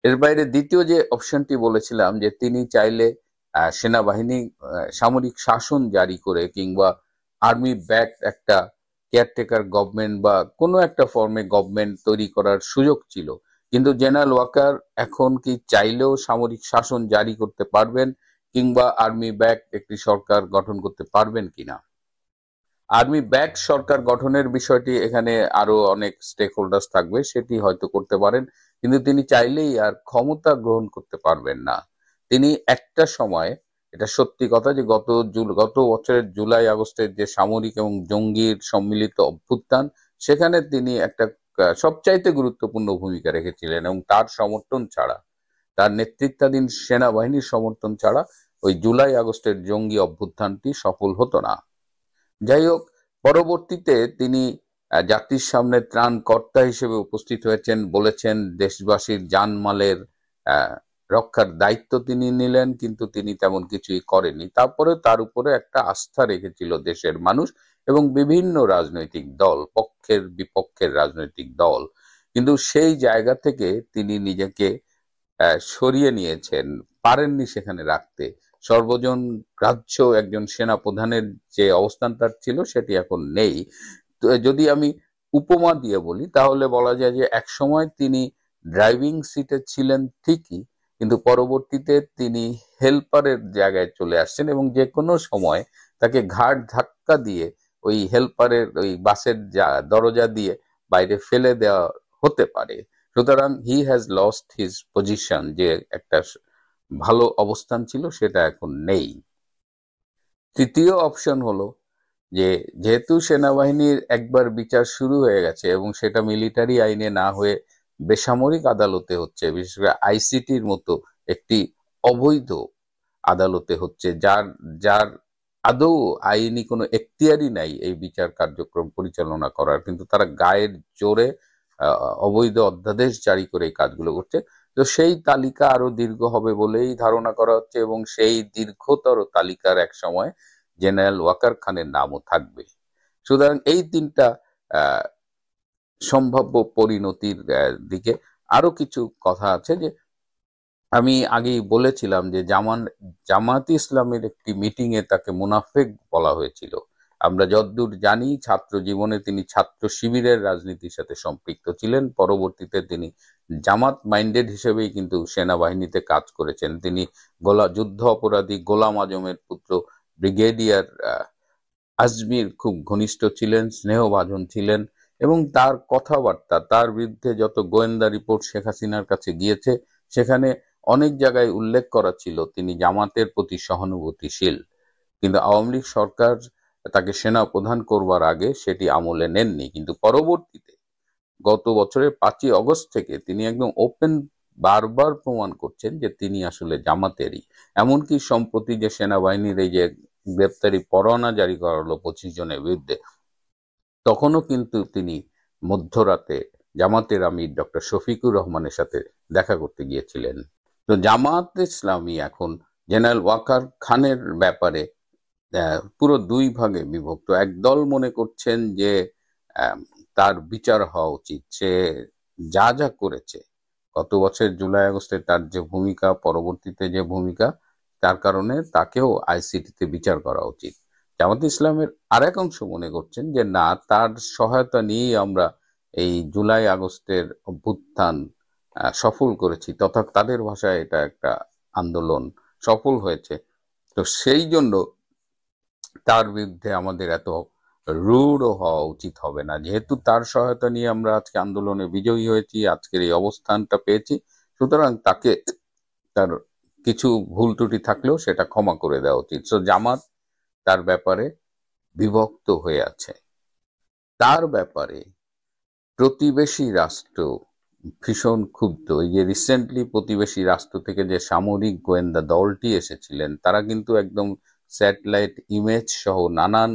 এর বাইরে দ্বিতীয় যে অপশনটি বলেছিলাম, যে তিনি চাইলে সেনাবাহিনী সামরিক শাসন জারি করে কিংবা আর্মি ব্যাক একটা কেয়ারটেকার গভর্নমেন্ট বা কোনো একটা ফর্মে গভর্নমেন্ট তৈরি করার সুযোগ ছিল, কিন্তু জেনারেল ওয়াকার এখন কি চাইলেও সামরিক শাসন জারি করতে পারবেন কিংবা আর্মি ব্যাক একটি সরকার গঠন করতে পারবেন কিনা? আর্মি ব্যাক সরকার গঠনের বিষয়টি এখানে আরো অনেক স্টেক হোল্ডার্স থাকবে, সেটি হয়তো করতে পারেন, কিন্তু তিনি চাইলেই আর ক্ষমতা গ্রহণ করতে পারবেন না। তিনি একটা সময়, এটা সত্যি কথা, যে গত বছরের জুলাই আগস্টের যে সামরিক এবং জঙ্গির সম্মিলিত অভ্যুত্থান, সেখানে তিনি একটা সবচাইতে গুরুত্বপূর্ণ ভূমিকা রেখেছিলেন, এবং তার সমর্থন ছাড়া, তার নেতৃত্বাধীন সেনাবাহিনীর সমর্থন ছাড়া ওই জুলাই আগস্টের জঙ্গি অভ্যুত্থানটি সফল হতো না। যাই হোক, পরবর্তীতে তিনি জাতির সামনে ত্রাণকর্তা হিসেবে উপস্থিত হয়েছেন, বলেছেন দেশবাসীর জানমালের রক্ষার দায়িত্ব তিনি নিলেন, কিন্তু তিনি তেমন কিছুই করেননি। তারপরে তার উপরে একটা আস্থা রেখেছিল দেশের মানুষ এবং বিভিন্ন রাজনৈতিক দল, পক্ষের বিপক্ষের রাজনৈতিক দল, কিন্তু সেই জায়গা থেকে তিনি নিজেকে সরিয়ে নিয়েছেন, পারেননি সেখানে রাখতে। সর্বজন গ্রাহ্য একজন সেনা প্রধানের যে অবস্থান তার ছিল, সেটি এখন নেই। যদি আমি উপমা দিয়ে বলি, তাহলে বলা যায় যে এক সময় তিনি ড্রাইভিং সিটে ছিলেন ঠিকই, কিন্তু পরবর্তীতে তিনি হেল্পারের জায়গায় চলে আসছেন, এবং যে কোনো সময় তাকে ঘাড় ধাক্কা দিয়ে ওই হেল্পারের ওই বাসের দরজা দিয়ে বাইরে ফেলে দেওয়া হতে পারে। সুতরাং he has lost his position, যে একটা ভালো অবস্থান ছিল সেটা এখন নেই। তৃতীয় অপশন হলো যে যেহেতু সেনাবাহিনীর একবার বিচার শুরু হয়ে গেছে এবং সেটা মিলিটারি আইনে না হয়ে বেসামরিক আদালতে হচ্ছে, বিশেষ করে আইসিটির মতো একটি অবৈধ আদালতে হচ্ছে, যার যার আদৌ আইনি কোনো এখতিয়ারই নাই এই বিচার কার্যক্রম পরিচালনা করার, কিন্তু তারা গায়ের জোরে অবৈধ অধ্যাদেশ জারি করে এই কাজগুলো করছে। তো সেই তালিকা আরো দীর্ঘ হবে বলেই ধারণা করা হচ্ছে, এবং সেই দীর্ঘতর তালিকার এক সময় জেনারেল ওয়াকার খানের নামও থাকবে। সুতরাং এই তিনটা সম্ভাব্য পরিণতির দিকে আরো কিছু কথা আছে। যে আমি আগেই বলেছিলাম যে জামাত ইসলামের একটি মিটিং এ তাকে মুনাফেক বলা হয়েছিল। আমরা যতদূর জানি ছাত্র জীবনে তিনি ছাত্র শিবিরের রাজনীতির সাথে সম্পৃক্ত ছিলেন, পরবর্তীতে তিনি জামাত মাইন্ডেড হিসেবেই কিন্তু সেনাবাহিনীতে কাজ করেছেন। তিনি যুদ্ধ অপরাধী গোলাম আজমের পুত্র ব্রিগেডিয়ার আজমির খুব ঘনিষ্ঠ ছিলেন, স্নেহভাজন ছিলেন, এবং তার কথাবার্তা, তার বিরুদ্ধে যত গোয়েন্দা রিপোর্ট শেখ হাসিনার কাছে গিয়েছে, সেখানে অনেক জায়গায় উল্লেখ করা ছিল তিনি জামাতের প্রতি সহানুভূতিশীল, কিন্তু আওয়ামী লীগ সরকার তাকে সেনা প্রধান করবার আগে সেটি আমলে নেননি। কিন্তু পরবর্তীতে গত বছরের 5ই অগস্ট থেকে তিনি একদম ওপেন বারবার প্রমাণ করছেন যে তিনি আসলে জামাতেরই। এমনকি সম্প্রতি যে সেনাবাহিনীর এই যে গ্রেপ্তারি পরোয়ানা জারি করা হলো 25 জনের বিরুদ্ধে, তখনও কিন্তু তিনি মধ্যরাতে জামাতের আমির ডক্টর শফিকুর রহমানের সাথে দেখা করতে গিয়েছিলেন। তো জামাত ইসলামী এখন জেনারেল ওয়াকার খানের ব্যাপারে পুরো দুই ভাগে বিভক্ত। একদল মনে করছেন যে তার বিচার হওয়া উচিত, সে যা যা করেছে গত বছর জুলাই আগস্টে তার যে ভূমিকা, পরবর্তীতে যে ভূমিকা, তার কারণে তাকেও আইসিটিতে বিচার করা উচিত। জামাত ইসলামের আরেক অংশ মনে করছেন যে না, তার সহায়তা নিয়েই আমরা এই জুলাই আগস্টের অভ্যুত্থান সফল করেছি, তথা তাদের ভাষায় এটা একটা আন্দোলন সফল হয়েছে, তো সেই জন্য তার বিরুদ্ধে আমাদের এত রূঢ় হওয়া উচিত হবে না। যেহেতু তার সহায়তা নিয়ে আমরা আজকে আন্দোলনে বিজয়ী হয়েছি, আজকের এই অবস্থানটা পেয়েছি, সুতরাং তাকে তার কিছু ভুল ত্রুটি থাকলেও সেটা ক্ষমা করে দেওয়া উচিত। সো জামাত তার ব্যাপারে বিভক্ত হয়ে আছে। তার ব্যাপারে প্রতিবেশী রাষ্ট্র ভীষণ ক্ষুব্ধ। এই যে রিসেন্টলি প্রতিবেশী রাষ্ট্র থেকে যে সামরিক গোয়েন্দা দলটি এসেছিলেন, তারা কিন্তু একদম স্যাটেলাইট ইমেজ সহ নানান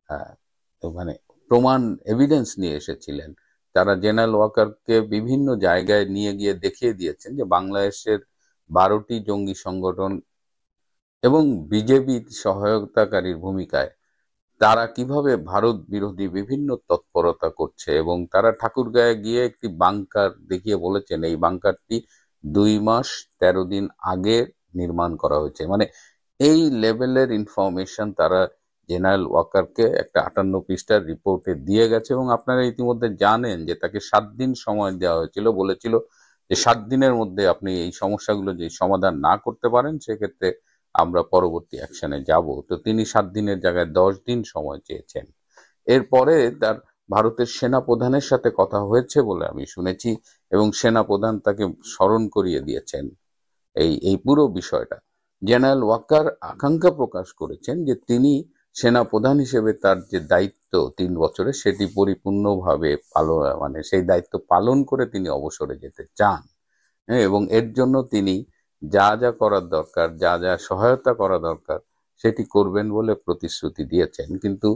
আহ, মানে প্রমাণ এভিডেন্স নিয়ে এসেছিলেন। তারা জেনারেল ওয়াকারকে বিভিন্ন জায়গায় নিয়ে গিয়ে দেখিয়ে দিয়েছেন যে বাংলাদেশের 12টি জঙ্গি সংগঠন এবং বিজেপি সহায়তাকারীর ভূমিকায় তারা কিভাবে ভারত বিরোধী বিভিন্ন তৎপরতা করছে, এবং তারা ঠাকুরগাঁয়ে গিয়ে একটি বাংকার দেখিয়ে বলেছেন এই বাংকারটি 2 মাস 13 দিন আগে নির্মাণ করা হয়েছে। মানে এই লেভেলের ইনফরমেশন তারা জেনারেল ওয়াকারকে একটা 58 পৃষ্ঠার রিপোর্টে দিয়ে গেছে। এবং আপনারা ইতিমধ্যে জানেন যে তাকে 7 দিন সময় দেওয়া হয়েছিল, বলেছিল যে 7 দিনের মধ্যে আপনি এই সমস্যাগুলো যে সমাধান না করতে পারেন সেক্ষেত্রে আমরা পরবর্তী অ্যাকশনে যাব। তো তিনি 7 দিনের জায়গায় 10 দিন সময় চেয়েছেন। এরপরে তার ভারতের সেনা প্রধানের সাথে কথা হয়েছে বলে আমি শুনেছি, এবং সেনা প্রধান তাকে স্মরণ করিয়ে দিয়েছেন এই পুরো বিষয়টা। জেনারেল ওয়াকার আকাঙ্ক্ষা প্রকাশ করেছেন যে তিনি সেনা প্রধান হিসেবে তার যে দায়িত্ব 3 বছরে সেটি পরিপূর্ণভাবে মানে সেই দায়িত্ব পালন করে তিনি অবসরে যেতে চান। হ্যাঁ, এবং এর জন্য তিনি যা যা করার দরকার, যা যা সহায়তা করা দরকার সেটি করবেন বলে প্রতিশ্রুতি দিয়েছেন। কিন্তু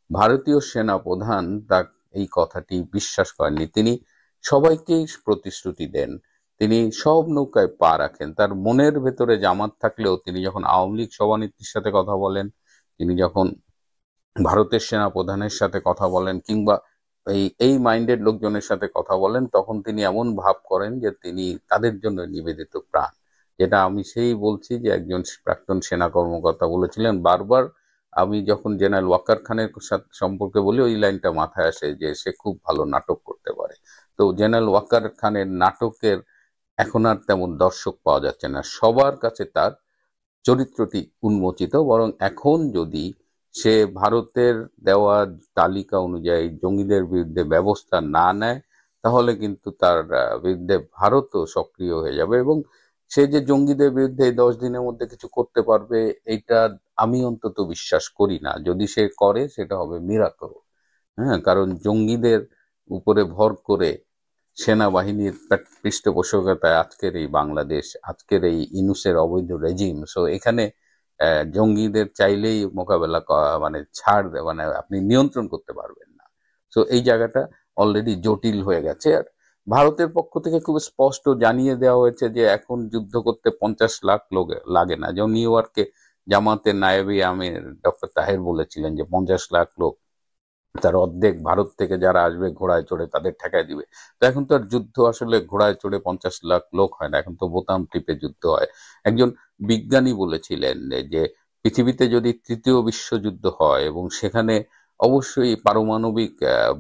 ভারতীয় সেনা প্রধান তা এই কথাটি বিশ্বাস করেননি। তিনি সবাইকেই প্রতিশ্রুতি দেন, তিনি সব নৌকায় পা রাখেন। তার মনের ভেতরে জামাত থাকলেও তিনি যখন আওয়ামী লীগ সভানেত্রীর সাথে কথা বলেন, তিনি যখন ভারতের সেনা প্রধানের সাথে কথা বলেন, কিংবা এই মাইন্ডেড লোকজনের সাথে কথা বলেন, তখন তিনি এমন ভাব করেন যে তিনি তাদের জন্য নিবেদিত প্রাণ। যেটা আমি সেই বলছি যে একজন প্রাক্তন সেনা কর্মকর্তা বলেছিলেন বারবার। আমি যখন জেনারেল ওয়াকার খানের সাথে সম্পর্কে বলি, ওই লাইনটা মাথায় আসে যে সে খুব ভালো নাটক করতে পারে। তো জেনারেল ওয়াকার খানের নাটকের এখন আর তেমন দর্শক পাওয়া যাচ্ছে না, সবার কাছে তার চরিত্রটি উন্মোচিত। বরং এখন যদি সে ভারতের দেওয়া তালিকা অনুযায়ী জঙ্গিদের বিরুদ্ধে ব্যবস্থা না নেয়, তাহলে কিন্তু তার বিরুদ্ধে ভারতও সক্রিয় হয়ে যাবে, এবং সে যে জঙ্গিদের বিরুদ্ধে 10 দিনের মধ্যে কিছু করতে পারবে এটা আমি অন্তত বিশ্বাস করি না। যদি সে করে সেটা হবে মিরাকল। হ্যাঁ, কারণ জঙ্গিদের উপরে ভর করে সেনাবাহিনীর পৃষ্ঠপোষকতায় আজকের এই বাংলাদেশ, আজকের এই ইনুসের অবৈধ রেজিম। সো এখানে জঙ্গিদের চাইলেই মোকাবেলা মানে মানে আপনি নিয়ন্ত্রণ করতে পারবেন না। সো এই জায়গাটা অলরেডি জটিল হয়ে গেছে। আর ভারতের পক্ষ থেকে খুব স্পষ্ট জানিয়ে দেওয়া হয়েছে যে এখন যুদ্ধ করতে 50 লাখ লোক লাগে না। যেমন নিউ ইয়র্কে জামাতের নায়েবে আমির ডক্টর তাহের বলেছিলেন যে 50 লাখ লোক, তার অর্ধেক ভারত থেকে যারা আসবে ঘোড়ায় চড়ে তাদের ঠেকায় দিবে। তো এখন তো আর যুদ্ধ আসলে ঘোড়ায় চড়ে 50 লাখ লোক হয় না, এখন তো বোতাম টিপে যুদ্ধ হয়। একজন বিজ্ঞানী বলেছিলেন যে পৃথিবীতে যদি 3য় বিশ্বযুদ্ধ হয় এবং সেখানে অবশ্যই পারমাণবিক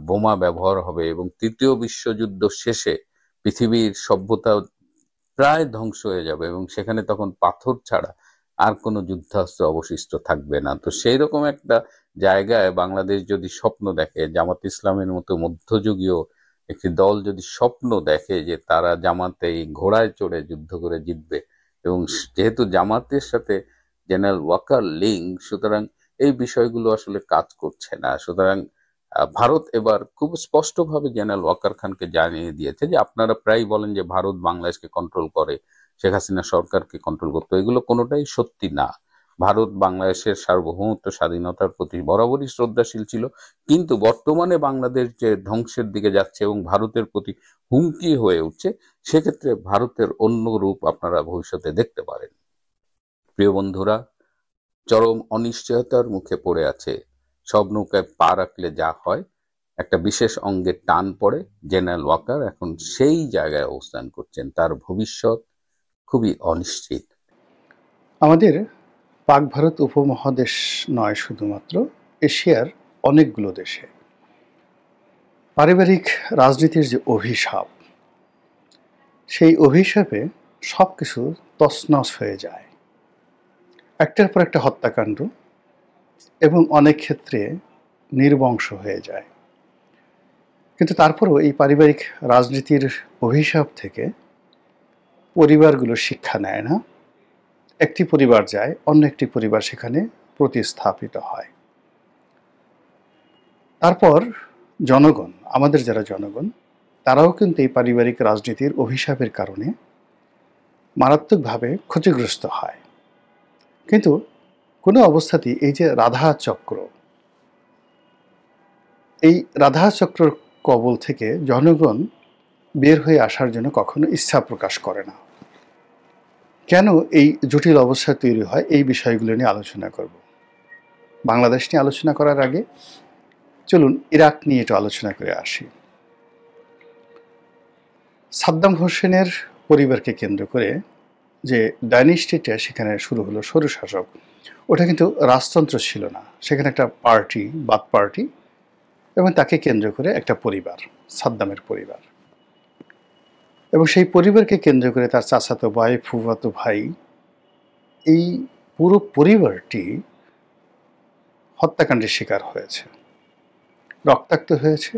বোমা ব্যবহার হবে, এবং 3য় বিশ্বযুদ্ধ শেষে পৃথিবীর সভ্যতা প্রায় ধ্বংস হয়ে যাবে, এবং সেখানে তখন পাথর ছাড়া আর কোনো যুদ্ধাস্ত্র অবশিষ্ট থাকবে না। তো সেই রকম একটা জায়গায় বাংলাদেশ যদি স্বপ্ন দেখে, জামাত ইসলামের মতো মধ্যযুগীয় একটি দল যদি স্বপ্ন দেখে যে তারা জামাতে এই ঘোড়ায় চড়ে যুদ্ধ করে জিতবে, এবং যেহেতু জামাতের সাথে জেনারেল ওয়াকার লিঙ্ক, সুতরাং এই বিষয়গুলো আসলে কাজ করছে না। সুতরাং ভারত এবার খুব স্পষ্টভাবে জেনারেল ওয়াকার খানকে জানিয়ে দিয়েছে যে আপনারা প্রায় বলেন যে ভারত বাংলাদেশকে কন্ট্রোল করে, শেখ হাসিনা সরকারকে কন্ট্রোল করতো, এগুলো কোনোটাই সত্যি না। ভারত বাংলাদেশের সার্বভৌমত্ব স্বাধীনতার প্রতি বরাবরই শ্রদ্ধাশীল ছিল, কিন্তু বর্তমানে বাংলাদেশ যে ধ্বংসের দিকে যাচ্ছে এবং ভারতের প্রতি হুমকি হয়ে উঠছে, সেক্ষেত্রে ভারতের অন্য রূপ আপনারা ভবিষ্যতে দেখতে পারেন। প্রিয় বন্ধুরা, চরম অনিশ্চয়তার মুখে পড়ে আছে। সব নৌকায় পা রাখলে যা হয়, একটা বিশেষ অঙ্গে টান পড়ে। জেনারেল ওয়াকার এখন সেই জায়গায় অবস্থান করছেন, তার ভবিষ্যৎ খুবই অনিশ্চিত। আমাদের পাক ভারত উপমহাদেশ নয়, শুধুমাত্র এশিয়ার অনেকগুলো দেশে পারিবারিক রাজনীতির যে অভিশাপ, সেই অভিশাপে সব কিছু তছনছ হয়ে যায়। একটার পর একটা হত্যাকাণ্ড, এবং অনেক ক্ষেত্রে নির্বংশ হয়ে যায়। কিন্তু তারপরেও এই পারিবারিক রাজনীতির অভিশাপ থেকে পরিবারগুলো শিক্ষা নেয় না। একটি পরিবার যায়, অন্য একটি পরিবার সেখানে প্রতিস্থাপিত হয়। তারপর জনগণ, আমাদের যারা জনগণ, তারাও কিন্তু এই পারিবারিক রাজনীতির অভিশাপের কারণে মারাত্মকভাবে ক্ষতিগ্রস্ত হয়। কিন্তু কোনো অবস্থাতেই এই যে রাধা চক্র, এই রাধা চক্রের কবল থেকে জনগণ বের হয়ে আসার জন্য কখনো ইচ্ছা প্রকাশ করে না। কেন এই জটিল অবস্থা তৈরি হয়, এই বিষয়গুলো নিয়ে আলোচনা করব। বাংলাদেশ নিয়ে আলোচনা করার আগে চলুন ইরাক নিয়ে একটু আলোচনা করে আসি। সাদ্দাম হোসেনের পরিবারকে কেন্দ্র করে যে ডাইনেস্টিটা সেখানে শুরু হলো, স্বৈরশাসক, ওটা কিন্তু রাজতন্ত্র ছিল না, সেখানে একটা পার্টি, বাথ পার্টি, এবং তাকে কেন্দ্র করে একটা পরিবার, সাদ্দামের পরিবার। এবং সেই পরিবারকে কেন্দ্র করে তার চাচাতো ভাই, ফুফাতো ভাই, এই পুরো পরিবারটি হত্যাকাণ্ডের শিকার হয়েছে, রক্তাক্ত হয়েছে।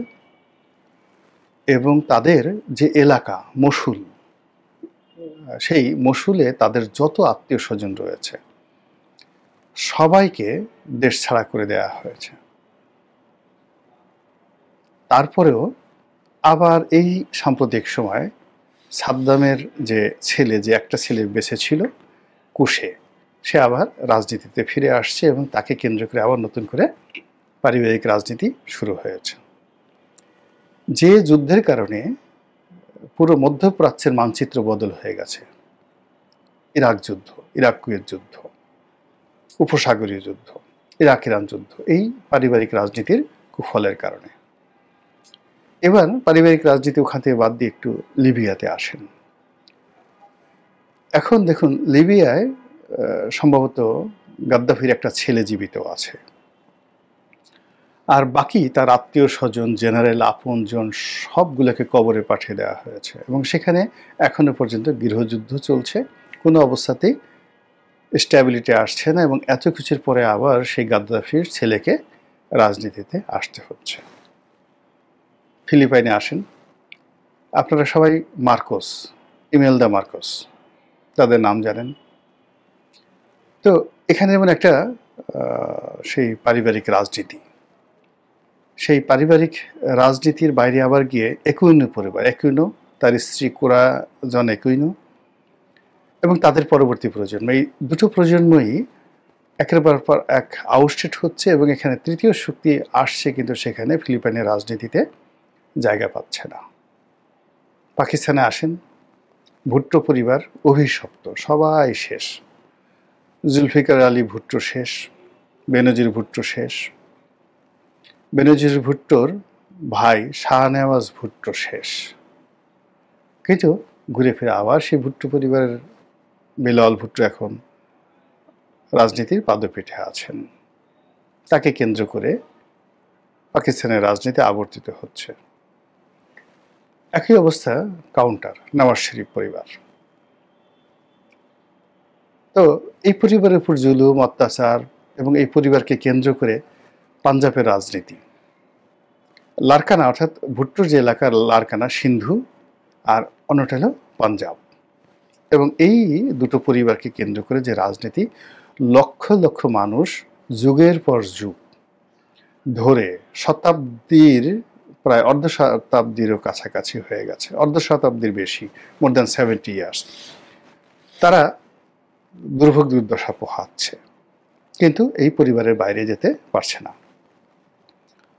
এবং তাদের যে এলাকা মসুল, সেই মসুলে তাদের যত আত্মীয় স্বজন রয়েছে সবাইকে দেশ ছাড়া করে দেওয়া হয়েছে। তারপরেও আবার এই সাম্প্রতিক সময় সাদ্দামের যে ছেলে, যে একটা ছেলে বেঁচে ছিল কুশে, সে আবার রাজনীতিতে ফিরে আসছে এবং তাকে কেন্দ্র করে আবার নতুন করে পারিবারিক রাজনীতি শুরু হয়েছে। যে যুদ্ধের কারণে পুরো মধ্যপ্রাচ্যের মানচিত্র বদল হয়ে গেছে, ইরাক যুদ্ধ, ইরাক কুয়েত যুদ্ধ, উপসাগরীয় যুদ্ধ, ইরাক ইরান যুদ্ধ, এই পারিবারিক রাজনীতির কুফলের কারণে। এবার পারিবারিক রাজনীতি ওখান থেকে বাদ দিয়ে একটু লিবিয়াতে আসেন। এখন দেখুন, লিবিয়ায় সম্ভবত গাদ্দাফির একটা ছেলে জীবিত আছে, আর বাকি তার আত্মীয় স্বজন, জেনারেল, আপনজন সবগুলোকে কবরে পাঠিয়ে দেওয়া হয়েছে। এবং সেখানে এখনো পর্যন্ত গৃহযুদ্ধ চলছে, কোনো অবস্থাতেই স্ট্যাবিলিটি আসছে না। এবং এত কিছুর পরে আবার সেই গাদ্দাফির ছেলেকে রাজনীতিতে আসতে হচ্ছে। ফিলিপাইনে আসেন, আপনারা সবাই মার্কোস, ইমেলদা মার্কোস, তাদের নাম জানেন। তো এখানে যেমন একটা সেই পারিবারিক রাজনীতি, সেই পারিবারিক রাজনীতির বাইরে আবার গিয়ে একুইনো পরিবার, একুইনো, তার স্ত্রী কোরাজন একুইনো এবং তাদের পরবর্তী প্রজন্ম, এই দুটো প্রজন্মই একের পর এক আউটস্টেট হচ্ছে। এবং এখানে তৃতীয় শক্তি আসছে, কিন্তু সেখানে ফিলিপাইনের রাজনীতিতে জায়গা পাচ্ছে না। পাকিস্তানে আসেন, ভুট্টো পরিবার অভিশপ্ত, সবাই শেষ। জুলফিকার আলী ভুট্টো শেষ, বেনজির ভুট্টো শেষ, বেনজির ভুট্টোর ভাই শাহনেওয়াজ ভুট্টো শেষ। কিন্তু ঘুরে ফিরে আবার সেই ভুট্টো পরিবারের বিলাল ভুট্টো এখন রাজনীতির পাদপীঠে আছেন। তাকে কেন্দ্র করে পাকিস্তানের রাজনীতি আবর্তিত হচ্ছে। একই অবস্থা কাউন্টার নওয়াজ শরীফ পরিবার। তো এই পরিবারের উপর জুলুম, অত্যাচার এবং এই পরিবারকে কেন্দ্র করে পাঞ্জাবের রাজনীতি, লারকানা, অর্থাৎ ভুট্টোর যে এলাকার লারকানা, সিন্ধু, আর অন্যটা হলো পাঞ্জাব। এবং এই দুটো পরিবারকে কেন্দ্র করে যে রাজনীতি, লক্ষ লক্ষ মানুষ যুগের পর যুগ ধরে, শতাব্দীর প্রায় অর্ধ শতাব্দীরও কাছাকাছি হয়ে গেছে, অর্ধ শতাব্দীর বেশি, মোর দ্যান 70 ইয়ার্স, তারা দুর্ভোগ দুর্দশা পোহাচ্ছে, কিন্তু এই পরিবারের বাইরে যেতে পারছে না।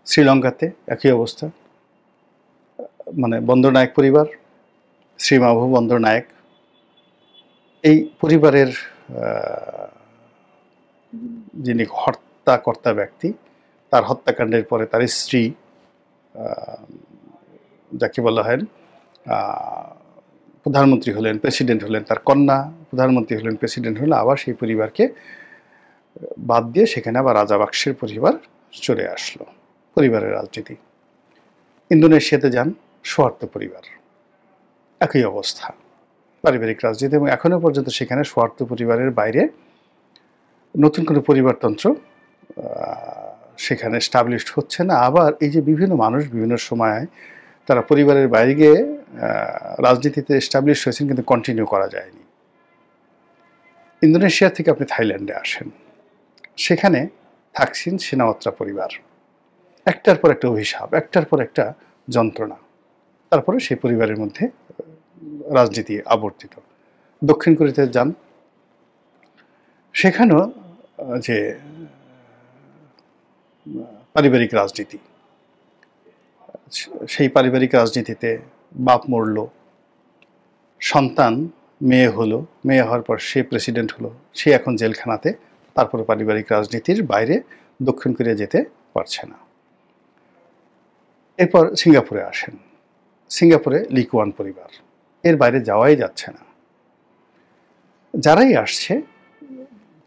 শ্রীলঙ্কাতে একই অবস্থা, মানে বন্দরনায়ক পরিবার, শ্রীমাভু বন্দরনায়ক, এই পরিবারের যিনি হত্যাকর্তা ব্যক্তি, তার হত্যাকাণ্ডের পরে তার স্ত্রী, যাকে বলা হয় প্রধানমন্ত্রী হলেন, প্রেসিডেন্ট হলেন, তার কন্যা প্রধানমন্ত্রী হলেন, প্রেসিডেন্ট হলেন, আবার সেই পরিবারকে বাদ দিয়ে সেখানে আবার রাজাবাক্সের পরিবার চলে আসলো। পরিবারের রাজনীতি। ইন্দোনেশিয়াতে যান, সোয়ার্ত পরিবার, একই অবস্থা, পারিবারিক রাজনীতি। এবং এখনো পর্যন্ত সেখানে সোয়ার্ত পরিবারের বাইরে নতুন কোনো পরিবারতন্ত্র সেখানে স্টাবলিশড হচ্ছে না। আবার এই যে বিভিন্ন মানুষ বিভিন্ন সময় তারা পরিবারের বাইরে গিয়ে রাজনীতিতে স্টাবলিশ হয়েছেন, কিন্তু কন্টিনিউ করা যায়নি। ইন্দোনেশিয়া থেকে আপনি থাইল্যান্ডে আসেন, সেখানে থাকসিন সেনাওয়াত্রা পরিবার, একটার পর একটা অভিশাপ, একটার পর একটা যন্ত্রণা। তারপরে সেই পরিবারের মধ্যে রাজনীতি আবর্তিত। দক্ষিণ কোরিয়াতে যান, সেখানেও যে পারিবারিক রাজনীতি, সেই পারিবারিক রাজনীতিতে বাপ মরল, সন্তান মেয়ে হলো, মেয়ে হওয়ার পর সে প্রেসিডেন্ট হলো, সে এখন জেলখানাতে, তারপরে পারিবারিক রাজনীতির বাইরে দক্ষিণ কোরিয়া যেতে পারছে না। এরপর সিঙ্গাপুরে আসেন, সিঙ্গাপুরে লি কুয়ান পরিবার, এর বাইরে যাওয়াই যাচ্ছে না। যারাই আসছে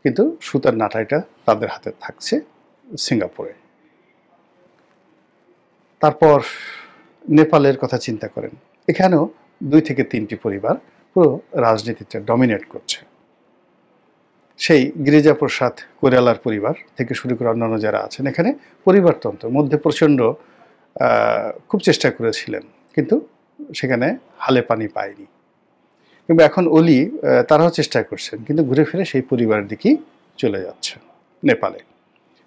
কিন্তু সুতার নাটাইটা তাদের হাতে থাকছে সিঙ্গাপুরে। তারপর নেপালের কথা চিন্তা করেন, এখানেও 2 থেকে 3টি পরিবার পুরো রাজনীতিতে ডমিনেট করছে। সেই গিরিজাপ্রসাদ কোইরালার পরিবার থেকে শুরু করে অন্যান্য যারা আছেন, এখানে পরিবারতন্ত্র মধ্যে প্রচণ্ড খুব চেষ্টা করেছিলেন, কিন্তু সেখানে হালে পানি পায়নি। কিন্তু এখন ওলি তারাও চেষ্টা করছেন, কিন্তু ঘুরে ফিরে সেই পরিবারের দিকেই চলে যাচ্ছে নেপালে।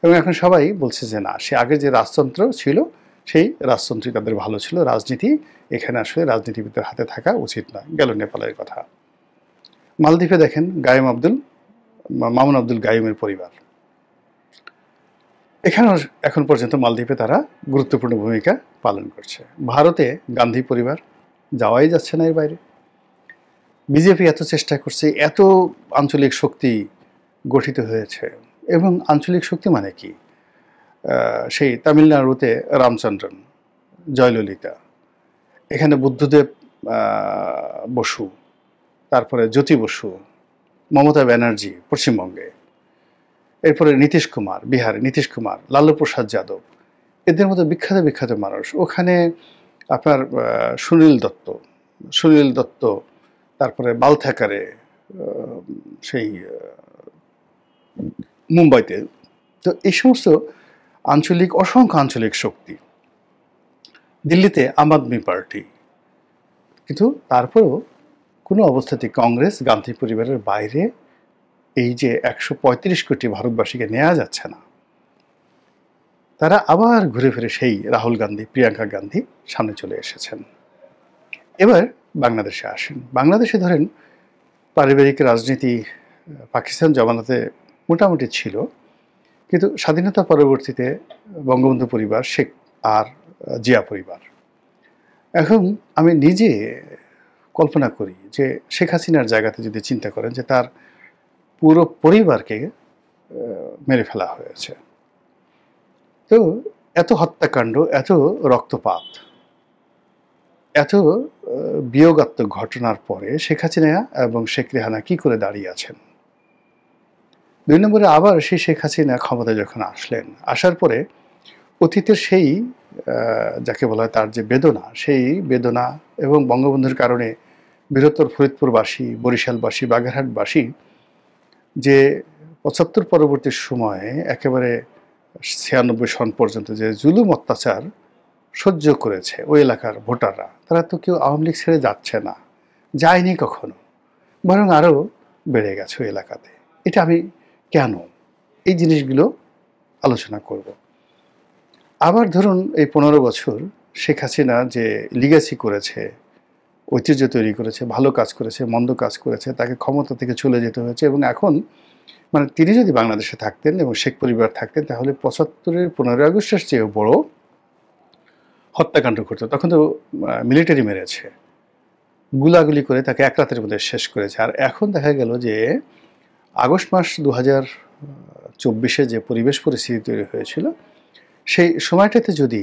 এবং এখন সবাই বলছে যে না, সে আগে যে রাজতন্ত্র ছিল সেই রাজতন্ত্রই তাদের ভালো ছিল, রাজনীতি এখানে আসলে রাজনীতিবিদদের হাতে থাকা উচিত নয়। গেল নেপালের কথা। মালদ্বীপে দেখেন মামুন আব্দুল গায়ুমের পরিবার, এখানেও এখন পর্যন্ত মালদ্বীপে তারা গুরুত্বপূর্ণ ভূমিকা পালন করছে। ভারতে গান্ধী পরিবার, যাওয়াই যাচ্ছে না এর বাইরে। বিজেপি এত চেষ্টা করছে, এত আঞ্চলিক শক্তি গঠিত হয়েছে, এবং আঞ্চলিক শক্তি মানে কি, সেই তামিলনাড়ুতে রামচন্দ্রন, জয়ললিতা, এখানে বুদ্ধদেব বসু, তারপরে জ্যোতি বসু, মমতা ব্যানার্জি পশ্চিমবঙ্গে, এরপরে নীতিশ কুমার বিহারে, নীতিশ কুমার, লালু প্রসাদ যাদব, এদের মতো বিখ্যাত বিখ্যাত মানুষ। ওখানে আপনার সুনীল দত্ত, তারপরে বাল থ্যাকারে সেই মুম্বাইতে। তো এই সমস্ত অসংখ্য আঞ্চলিক শক্তি। দিল্লিতে আম আদমি পার্টি, কিন্তু তারপরেও কোনো অবস্থাতে কংগ্রেস গান্ধী পরিবারের বাইরে এই যে 135 কোটি ভারতবাসীকে নেওয়া যাচ্ছে না। তারা আবার ঘুরে ফিরে সেই রাহুল গান্ধী, প্রিয়াঙ্কা গান্ধী সামনে চলে এসেছেন। এবার বাংলাদেশে আসেন। বাংলাদেশে ধরেন পারিবারিক রাজনীতি পাকিস্তান জমানাতে মোটামুটি ছিল, কিন্তু স্বাধীনতা পরবর্তীতে বঙ্গবন্ধু পরিবার, শেখ আর জিয়া পরিবার। এখন আমি নিজে কল্পনা করি যে শেখ হাসিনার জায়গাতে যদি চিন্তা করেন যে তার পুরো পরিবারকে মেরে ফেলা হয়েছে, তো এত হত্যাকাণ্ড, এত রক্তপাত, এত বিয়োগাত্মক ঘটনার পরে শেখ হাসিনা এবং শেখ রেহানা কি করে দাঁড়িয়ে আছেন। 2 নম্বরে আবার সেই শেখ হাসিনা ক্ষমতায় যখন আসলেন, আসার পরে অতীতের সেই যাকে বলা হয় তার যে বেদনা, সেই বেদনা এবং বঙ্গবন্ধুর কারণে বৃহত্তর ফরিদপুরবাসী, বরিশালবাসী, বাগেরহাটবাসী যে 75 পরবর্তী সময়ে একেবারে 96 সন পর্যন্ত যে জুলুম অত্যাচার সহ্য করেছে ওই এলাকার ভোটাররা, তারা তো কেউ আওয়ামী লীগ ছেড়ে যাচ্ছে না, যায়নি কখনো, বরং আরও বেড়ে গেছে ওই এলাকাতে। এটা আমি কেন, এই জিনিসগুলো আলোচনা করব। আবার ধরুন এই 15 বছর শেখ হাসিনা যে লিগ্যাসি করেছে, ঐতিহ্য তৈরি করেছে, ভালো কাজ করেছে, মন্দ কাজ করেছে, তাকে ক্ষমতা থেকে চলে যেতে হয়েছে। এবং এখন মানে তিনি যদি বাংলাদেশে থাকতেন এবং শেখ পরিবার থাকতেন, তাহলে 75-এর 15 আগস্টের চেয়েও বড় হত্যাকাণ্ড করতো। তখন তো মিলিটারি মেরেছে, গুলাগুলি করে তাকে এক রাতের মধ্যে শেষ করেছে। আর এখন দেখা গেল যে আগস্ট মাস 2024-এ যে পরিবেশ পরিস্থিতি তৈরি হয়েছিল, সেই সময়টাতে যদি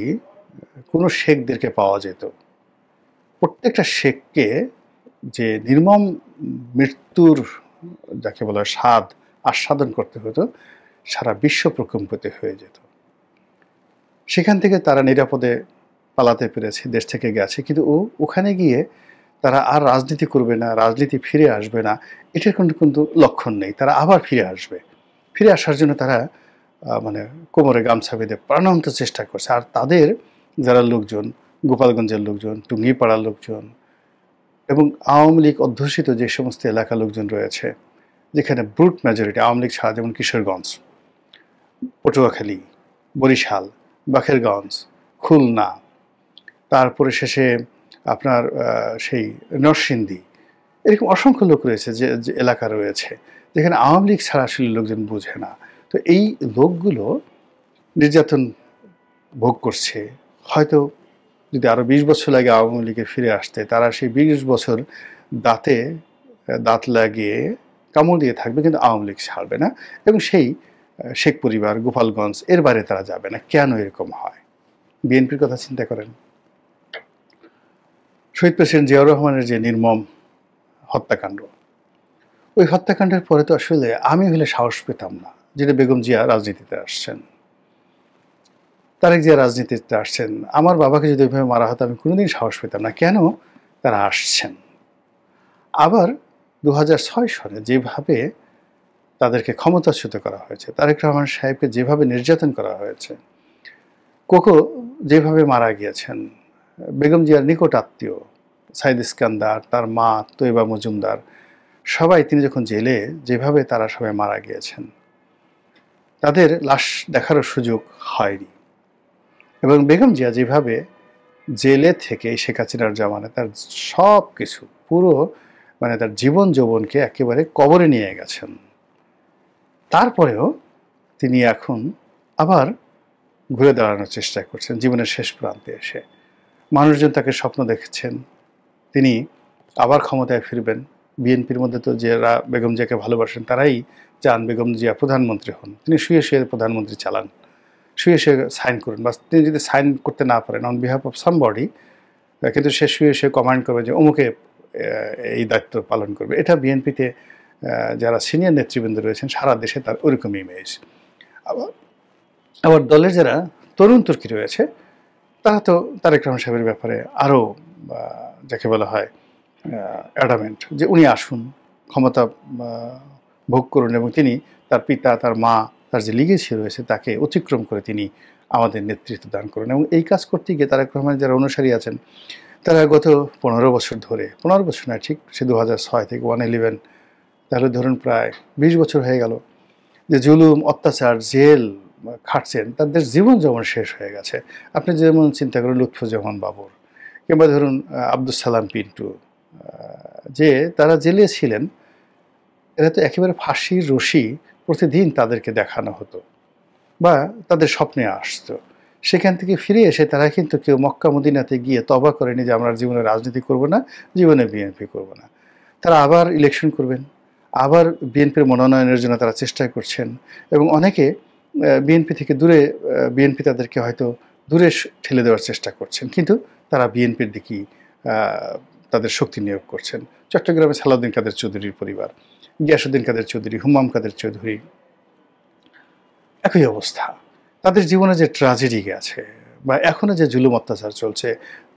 কোনো শেখদেরকে পাওয়া যেত, প্রত্যেকটা শেখকে যে নির্মম মৃত্যুর যাকে বলা স্বাদ আস্বাদন করতে হতো, সারা বিশ্ব প্রকম্পিত হয়ে যেত। সেখান থেকে তারা নিরাপদে পালাতে পেরেছে, দেশ থেকে গেছে, কিন্তু ওখানে গিয়ে তারা আর রাজনীতি করবে না, রাজনীতি ফিরে আসবে না, এটার কিন্তু লক্ষণ নেই। তারা আবার ফিরে আসবে। ফিরে আসার জন্য তারা মানে কোমরে গামছা বেঁধে প্রাণান্ত চেষ্টা করছে। আর তাদের যারা লোকজন, গোপালগঞ্জের লোকজন, টুঙ্গিপাড়ার লোকজন এবং আওয়ামী লীগ অধ্যুষিত যে সমস্ত এলাকার লোকজন রয়েছে, যেখানে ব্রুট মেজরিটি আওয়ামী লীগ ছাড়া, যেমন কিশোরগঞ্জ, পটুয়াখালী, বরিশাল, বাখেরগঞ্জ, খুলনা, তারপরে শেষে আপনার সেই নরসিংদী, এরকম অসংখ্য লোক রয়েছে যে এলাকা রয়েছে যেখানে আওয়ামী লীগ ছাড়া আসলে লোকজন বুঝে না। তো এই লোকগুলো নির্যাতন ভোগ করছে। হয়তো যদি আরও 20 বছর লাগে আওয়ামী লীগে ফিরে আসতে, তারা সেই 20 বছর দাঁতে দাঁত লাগিয়ে কামড় দিয়ে থাকবে, কিন্তু আওয়ামী লীগ ছাড়বে না। এবং সেই শেখ পরিবার, গোপালগঞ্জ, এর বাইরে তারা যাবে না। কেন এরকম হয়? বিএনপির কথা চিন্তা করেন। শহীদ প্রেসিডেন্ট জিয়াউর রহমানের যে নির্মম হত্যাকাণ্ড, ওই হত্যাকাণ্ডের পরে তো আসলে আমি হলে সাহস পেতাম না, যেটা বেগম জিয়া রাজনীতিতে আসছেন, তারেক জিয়া রাজনীতিতে আসছেন। আমার বাবাকে যদি ওইভাবে মারা হতো আমি কোনোদিন সাহস পেতাম না। কেন তারা আসছেন? আবার 2006 সালে যেভাবে তাদেরকে ক্ষমতাচ্যুত করা হয়েছে, তারেক রহমান সাহেবকে যেভাবে নির্যাতন করা হয়েছে, কোকো যেভাবে মারা গিয়েছেন, বেগম জিয়ার নিকট আত্মীয় সাইদ ইস্কান্দার, তার মা তৈবা মজুমদার, সবাই তিনি যখন জেলে যেভাবে তারা সবাই মারা গিয়েছেন, তাদের লাশ দেখারও সুযোগ হয়নি। এবং বেগম জিয়া যেভাবে জেলে থেকে শেখ হাসিনার জামানে তার সব কিছু পুরো মানে তার জীবন যৌবনকে একেবারে কবরে নিয়ে গেছেন, তারপরেও তিনি এখন আবার ঘুরে দাঁড়ানোর চেষ্টা করছেন জীবনের শেষ প্রান্তে এসে। মানুষজন তাকে স্বপ্ন দেখেছেন তিনি আবার ক্ষমতায় ফিরবেন। বিএনপির মধ্যে তো যারা বেগম জিয়াকে ভালোবাসেন তারাই চান বেগম জিয়া প্রধানমন্ত্রী হন, তিনি শুয়ে শুয়ে প্রধানমন্ত্রী চালান, শুয়ে শুয়ে সাইন করুন। বা তিনি যদি সাইন করতে না পারেন অন বিহাফ অফ সামবডি, কিন্তু সে শুয়ে শুয়ে কমান্ড করবে যে অমুকে এই দায়িত্ব পালন করবে। এটা বিএনপিতে যারা সিনিয়র নেতৃবৃন্দ রয়েছেন সারা দেশে তার ওরকম ইমেজ। আবার দলের যারা তরুণ তুর্কি রয়েছে তারা তো তারেক রহমান সাহেবের ব্যাপারে আরও যাকে বলা হয় অ্যাডামেন্ট, যে উনি আসুন, ক্ষমতা ভোগ করুন এবং তিনি তার পিতা, তার মা, তার যে লিগেসি রয়েছে তাকে অতিক্রম করে তিনি আমাদের নেতৃত্ব দান করুন। এবং এই কাজ করতে গিয়ে তারেক রহমানের যারা অনুসারী আছেন তারা গত 15 বছর ধরে, 15 বছর না ঠিক, সে 2006 থেকে 111, তাহলে ধরুন প্রায় 20 বছর হয়ে গেল যে জুলুম, অত্যাচার, জেল খাটছেন, তাদের জীবন যেমন শেষ হয়ে গেছে। আপনি যেমন চিন্তা করেন লুৎফুজ্জামান বাবর কিংবা ধরুন আব্দুল সালাম পিন্টু, যে তারা জেলে ছিলেন, এরা তো একেবারে ফাঁসির রশি প্রতিদিন তাদেরকে দেখানো হতো বা তাদের স্বপ্নে আসতো। সেখান থেকে ফিরে এসে তারা কিন্তু কেউ মক্কা মদিনাতে গিয়ে তওবা করেনি যে আমরা জীবনে রাজনীতি করব না, জীবনে বিএনপি করব না। তারা আবার ইলেকশন করবেন, আবার বিএনপির মনোনয়নের জন্য তারা চেষ্টা করছেন এবং অনেকে বিএনপি থেকে দূরে, বিএনপি তাদেরকে হয়তো দূরে ঠেলে দেওয়ার চেষ্টা করছেন, কিন্তু তারা বিএনপির দিকেই তাদের শক্তি নিয়োগ করছেন। চট্টগ্রামে সালাউদ্দিন কাদের চৌধুরীর পরিবার, গিয়াসউদ্দিন কাদের চৌধুরী, হুমাম কাদের চৌধুরী, একই অবস্থা। তাদের জীবনে যে ট্র্যাজেডি গেছে বা এখনও যে জুলুম অত্যাচার চলছে,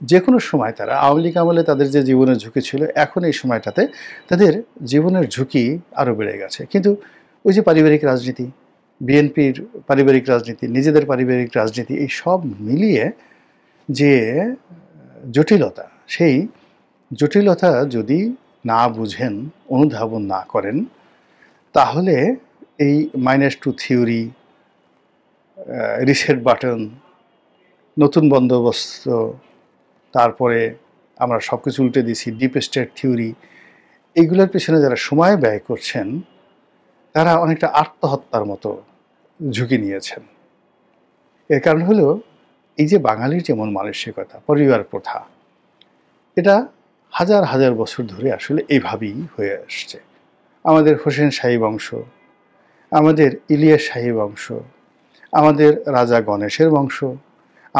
যে কোনো সময় তারা আওয়ামী লীগ আমলে তাদের যে জীবনের ঝুঁকি ছিল, এখন এই সময়টাতে তাদের জীবনের ঝুঁকি আরও বেড়ে গেছে। কিন্তু ওই যে পারিবারিক রাজনীতি, বিএনপির পারিবারিক রাজনীতি, নিজেদের পারিবারিক রাজনীতি, এই সব মিলিয়ে যে জটিলতা, সেই জটিলতা যদি না বুঝেন, অনুধাবন না করেন, তাহলে এই -2 থিওরি, রিসেট বাটন, নতুন বন্দোবস্ত, তারপরে আমরা সব কিছু উল্টে দিছি, ডিপ স্টেট থিওরি, এইগুলোর পেছনে যারা সময় ব্যয় করছেন তারা অনেকটা আত্মহত্যার মতো ঝুঁকি নিয়েছেন। এর কারণ হলো এই যে বাঙালির যেমন মানসিকতা, পরিবার প্রথা, এটা হাজার হাজার বছর ধরে আসলে এইভাবেই হয়ে আসছে। আমাদের হোসেন শাহী বংশ, আমাদের ইলিয়াস শাহী বংশ, আমাদের রাজা গণেশের বংশ,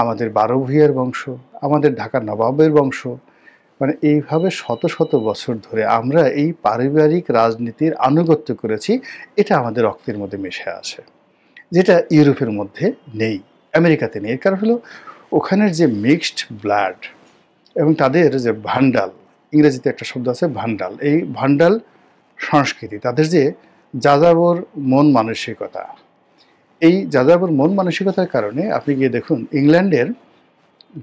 আমাদের 12 ভূঁইয়ার বংশ, আমাদের ঢাকার নবাবের বংশ, মানে এইভাবে শত শত বছর ধরে আমরা এই পারিবারিক রাজনীতির আনুগত্য করেছি। এটা আমাদের রক্তের মধ্যে মিশে আছে, যেটা ইউরোপের মধ্যে নেই, আমেরিকাতে নেই। এর কারণ হলো ওখানের যে মিক্সড ব্লাড এবং তাদের যে ভান্ডাল, ইংরেজিতে একটা শব্দ আছে ভান্ডাল, এই ভান্ডাল সংস্কৃতি, তাদের যে যাযাবর মন মানসিকতা, এই যাযাবর মন মানসিকতার কারণে আপনি গিয়ে দেখুন ইংল্যান্ডের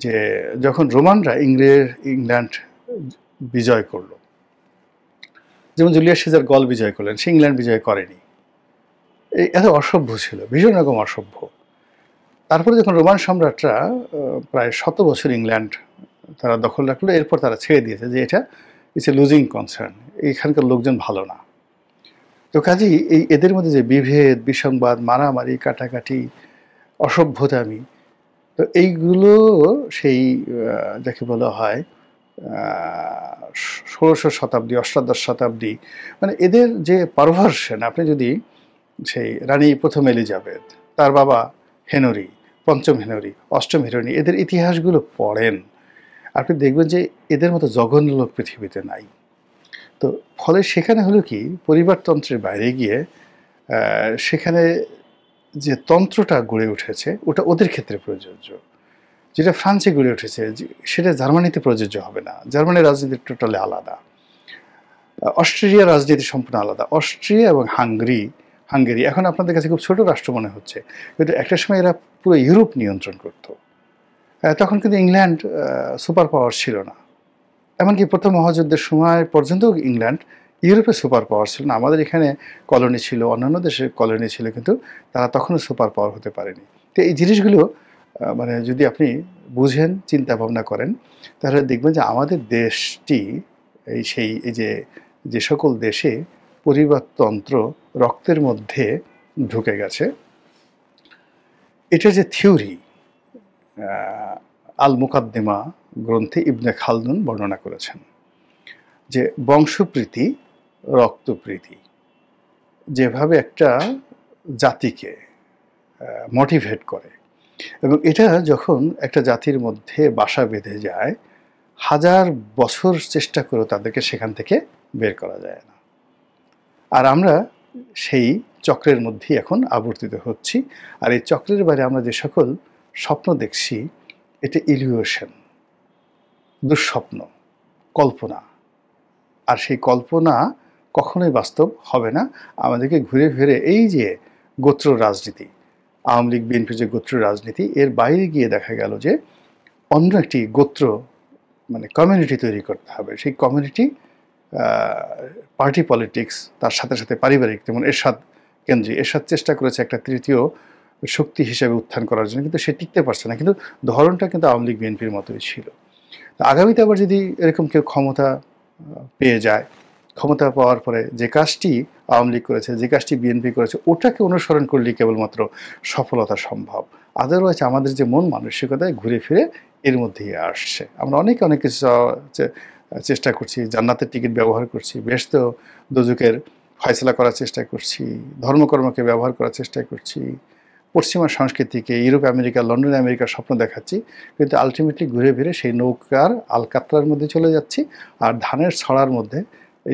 যে যখন রোমানরা ইংল্যান্ড বিজয় করলো, যেমন জুলিয়াস সিজার গল বিজয় করলেন, সে ইংল্যান্ড বিজয় করেনি। এই এত অসভ্য ছিল, ভীষণ রকম অসভ্য। তারপরে যখন রোমান সম্রাটরা প্রায় 100 বছর ইংল্যান্ড তারা দখল রাখলো, এরপর তারা ছেড়ে দিয়েছে যে এটা ইটস এ লুজিং কনসার্ন, এখানকার লোকজন ভালো না। তো কাজেই এদের মধ্যে যে বিভেদ, বিসংবাদ, মারামারি, কাটাকাটি, অসভ্যতামি, তো এইগুলো সেই যাকে বলা হয় 16শো শতাব্দী, অষ্টাদশ শতাব্দী, মানে এদের যে পারভার্সন, আপনি যদি সেই রানী প্রথম এলিজাবেথ, তার বাবা হেনরি, পঞ্চম হেনরি, অষ্টম হেনরি, এদের ইতিহাসগুলো পড়েন, আপনি দেখবেন যে এদের মতো জঘন্য লোক পৃথিবীতে নাই। তো ফলে সেখানে হলো কি, পরিবারতন্ত্রের বাইরে গিয়ে সেখানে যে তন্ত্রটা গড়ে উঠেছে ওটা ওদের ক্ষেত্রে প্রযোজ্য। যেটা ফ্রান্সে গড়ে উঠেছে সেটা জার্মানিতে প্রযোজ্য হবে না। জার্মানির রাজনীতি টোটালি আলাদা, অস্ট্রেলিয়ার রাজনীতি সম্পূর্ণ আলাদা। অস্ট্রিয়া এবং হাঙ্গেরি এখন আপনাদের কাছে খুব ছোট রাষ্ট্র মনে হচ্ছে, কিন্তু একটা সময় এরা পুরো ইউরোপ নিয়ন্ত্রণ করত। তখন কিন্তু ইংল্যান্ড সুপার পাওয়ার ছিল না, এমনকি প্রথম মহাযুদ্ধের সময় পর্যন্ত ইংল্যান্ড ইউরোপে সুপার পাওয়ার ছিল না। আমাদের এখানে কলোনি ছিল, অন্যান্য দেশের কলোনি ছিল, কিন্তু তারা তখনও সুপার পাওয়ার হতে পারেনি। তো এই জিনিসগুলো মানে যদি আপনি বুঝেন, চিন্তা ভাবনা করেন, তাহলে দেখবেন যে আমাদের দেশটি এই যে সকল দেশে পরিবারতন্ত্র রক্তের মধ্যে ঢুকে গেছে, এটা যে থিওরি আল মুকাদ্দিমা গ্রন্থে ইবনে খালদুন বর্ণনা করেছেন যে বংশপ্রীতি, রক্তপ্রীতি যেভাবে একটা জাতিকে মোটিভেট করে, এবং এটা যখন একটা জাতির মধ্যে বাসা বেঁধে যায়, 1000 বছর চেষ্টা করে তাদেরকে সেখান থেকে বের করা যায় না। আর আমরা সেই চক্রের মধ্যেই এখন আবর্তিত হচ্ছি। আর এই চক্রের বাইরে আমরা যে সকল স্বপ্ন দেখছি, এটা ইলিউশন, দুঃস্বপ্ন, কল্পনা। আর সেই কল্পনা কখনোই বাস্তব হবে না। আমাদেরকে ঘুরে ফিরে এই যে গোত্র রাজনীতি, আওয়ামী লীগ বিএনপির যে গোত্র রাজনীতি, এর বাইরে গিয়ে দেখা গেল যে অন্য একটি গোত্র মানে কমিউনিটি তৈরি করতে হবে। সেই কমিউনিটি পার্টি পলিটিক্স, তার সাথে সাথে পারিবারিক, যেমন এরশাদ চেষ্টা করেছে একটা তৃতীয় শক্তি হিসেবে উত্থান করার জন্য, কিন্তু সে টিকতে পারছে না। কিন্তু ধরনটা কিন্তু আওয়ামী লীগ বিএনপির মতোই ছিল। আগামীতে আবার যদি এরকম কেউ ক্ষমতা পেয়ে যায়, ক্ষমতা পাওয়ার পরে যে কাজটি আওয়ামী লীগ করেছে, যে কাজটি বিএনপি করেছে, ওটাকে অনুসরণ করলেই কেবলমাত্র সফলতা সম্ভব। আদারওয়াইজ আমাদের যে মন মানসিকতায় ঘুরে ফিরে এর মধ্যেই আসছে। আমরা অনেক কিছু চেষ্টা করছি, জান্নাতের টিকিট ব্যবহার করছি, বেহেশত দোজখের ফয়সালা করার চেষ্টা করছি, ধর্মকর্মকে ব্যবহার করার চেষ্টা করছি, পশ্চিমা সংস্কৃতিকে ইউরোপ আমেরিকা, লন্ডন আমেরিকার স্বপ্ন দেখাচ্ছি, কিন্তু আলটিমেটলি ঘুরে ফিরে সেই নৌকার আলকাতরার মধ্যে চলে যাচ্ছি, আর ধানের ছড়ার মধ্যে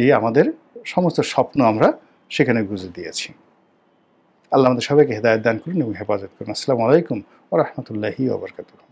এই আমাদের সমস্ত স্বপ্ন আমরা সেখানে গুঁজে দিয়েছি। আল্লাহ আমাদের সবাইকে হেদায়েত দান করুন এবং হেফাজত করুন। আসসালামু আলাইকুম ওয়া রাহমাতুল্লাহি ওয়া বারাকাতুহু।